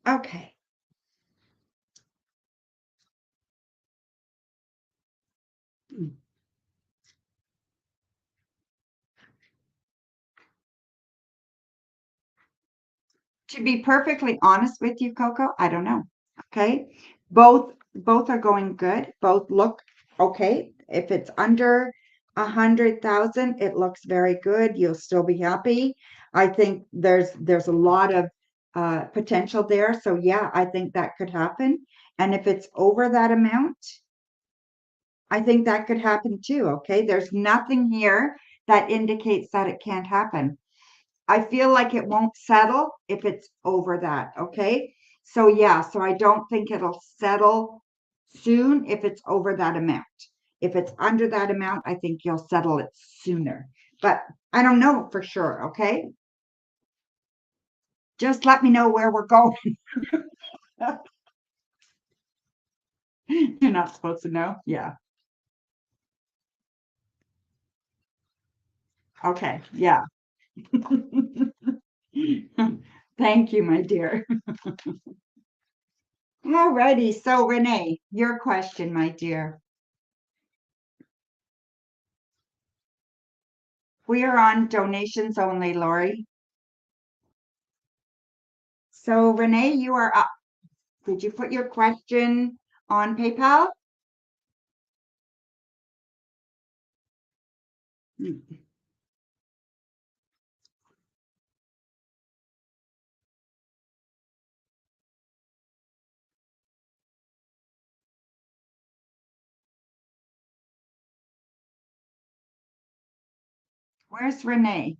Okay. To be perfectly honest with you, Coco, I don't know. Okay. Both are going good. Both look okay. If it's under 100,000, it looks very good. You'll still be happy. I think there's a lot of potential there. So yeah, I think that could happen. And if it's over that amount, I think that could happen too. Okay. There's nothing here that indicates that it can't happen. I feel like it won't settle if it's over that. Okay. So, yeah, so I don't think it'll settle soon if it's over that amount. If it's under that amount, I think you'll settle it sooner. But I don't know for sure. Okay. Just let me know where we're going. You're not supposed to know. Yeah. Okay. Yeah. Thank you, my dear. Alrighty. So, Renee, your question, my dear. We are on donations only, Lori. So Renee, you are up. Did you put your question on PayPal? Where's Renee?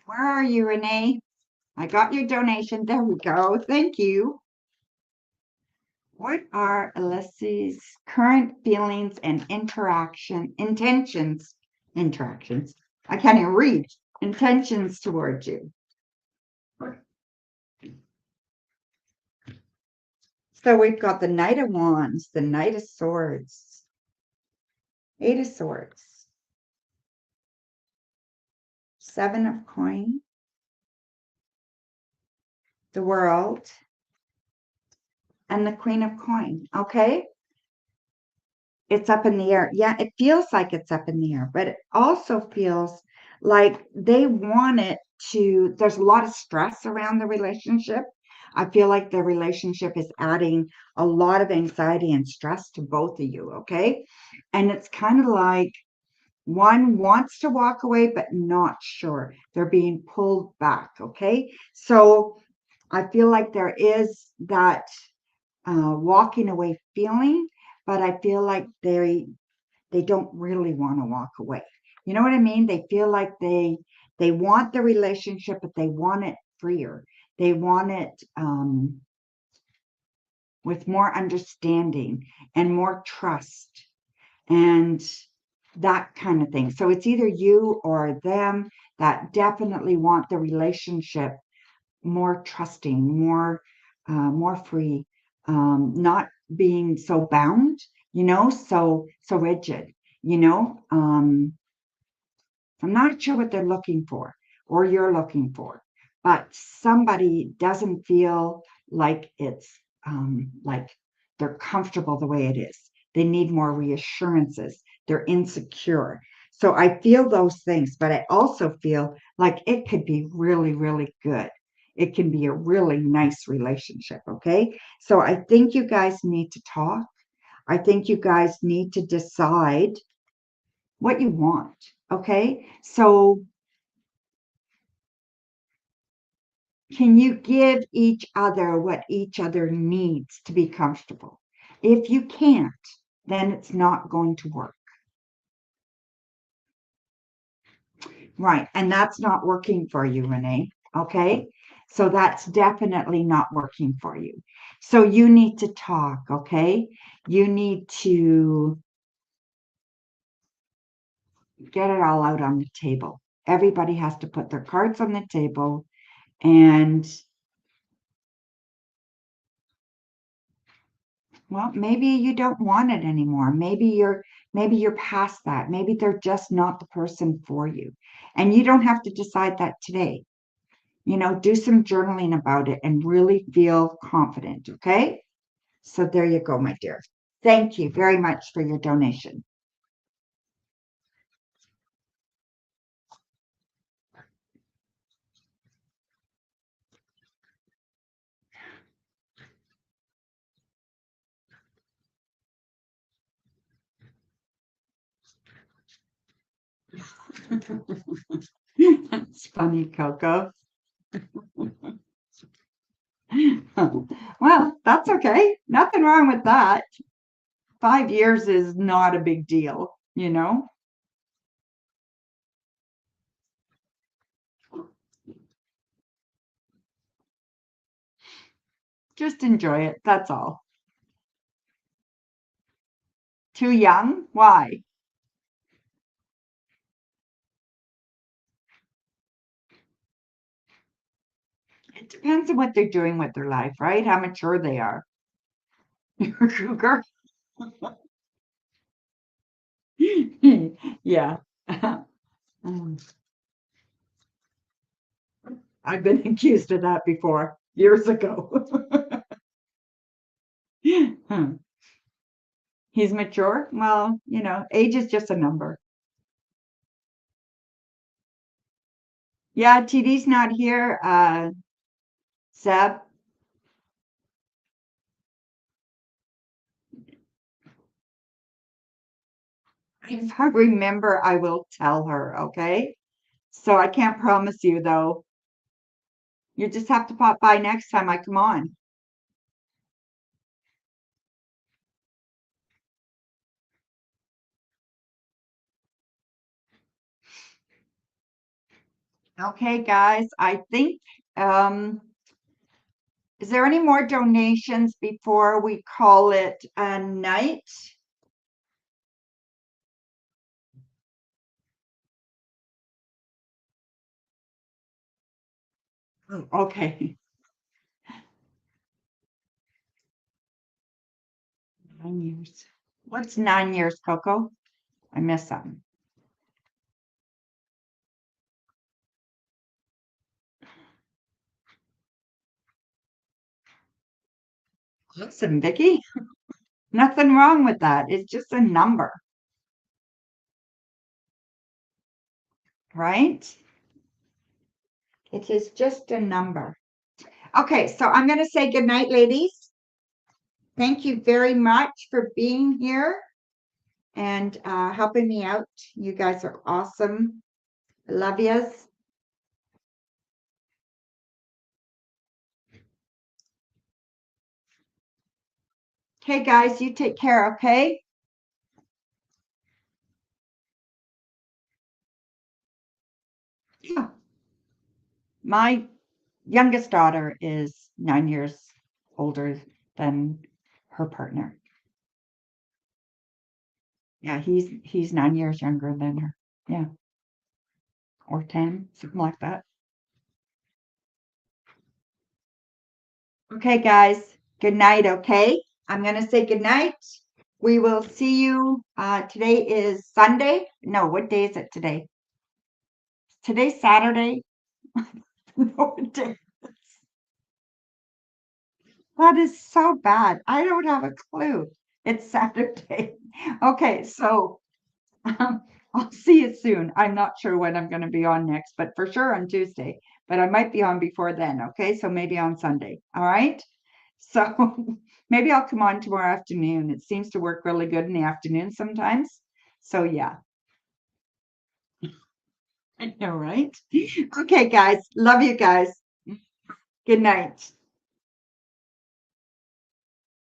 Where are you, Renee? I got your donation. There we go. Thank you. What are Alyssa's current feelings and interactions? I can't even read. Intentions towards you. So we've got the Knight of Wands, the Knight of Swords, Eight of Swords, Seven of Coins, the World, and the Queen of Coin. Okay. It's up in the air. Yeah, it feels like it's up in the air, but it also feels like they want it to, there's a lot of stress around the relationship. I feel like the relationship is adding a lot of anxiety and stress to both of you. Okay. And it's kind of like one wants to walk away, but not sure. They're being pulled back. Okay. So I feel like there is that walking away feeling, but I feel like they don't really want to walk away. You know what I mean? They feel like they want the relationship, but they want it freer. They want it with more understanding and more trust and that kind of thing. So it's either you or them that definitely want the relationship more trusting, more free, not being so bound, so rigid, you know. I'm not sure what they're looking for or you're looking for, but somebody doesn't feel like it's like they're comfortable the way it is. They need more reassurances. They're insecure. So I feel those things, but I also feel like it could be really, really good. It can be a really nice relationship. Okay. So I think you guys need to talk. I think you guys need to decide what you want. Okay. So can you give each other what each other needs to be comfortable? If you can't, then it's not going to work. Right. And that's not working for you, Renee. Okay. So that's definitely not working for you. So you need to talk. Okay. You need to get it all out on the table. Everybody has to put their cards on the table and well, maybe you don't want it anymore. Maybe you're past that. Maybe they're just not the person for you. And you don't have to decide that today. Do some journaling about it and really feel confident, okay? So there you go, my dear. Thank you very much for your donation. It's funny, Coco. Well, that's okay. Nothing wrong with that. 5 years is not a big deal. Just enjoy it. That's all. Too young? Why? It depends on what they're doing with their life, right? How mature they are. Cougar? Yeah. Um, I've been accused of that before, years ago. Hmm. He's mature? Well, age is just a number. Yeah, TD's not here. Seb, if I remember, I will tell her, okay? So I can't promise you, though. You just have to pop by next time I come on. Okay, guys, I think, is there any more donations before we call it a night? Oh, okay. 9 years. What's 9 years, Coco? I missed something. Listen, Vicky, nothing wrong with that. It's just a number, right? It is just a number. Okay, so I'm going to say good night, ladies. Thank you very much for being here and helping me out. You guys are awesome. I love yous. Okay, guys, you take care, okay? My youngest daughter is 9 years older than her partner. Yeah, he's 9 years younger than her. Yeah, or 10, something like that. Okay, guys. Good night, okay? I'm gonna say good night. We will see you. Today is Sunday. No, what day is it today? Today's Saturday. No, what day? That is so bad. I don't have a clue. It's Saturday. Okay, so I'll see you soon. I'm not sure when I'm going to be on next, but for sure on Tuesday. But I might be on before then. Okay, so maybe on Sunday. All right. So maybe I'll come on tomorrow afternoon. It seems to work really good in the afternoon sometimes. So yeah, I know, right? Okay, guys. Love you guys. Good night.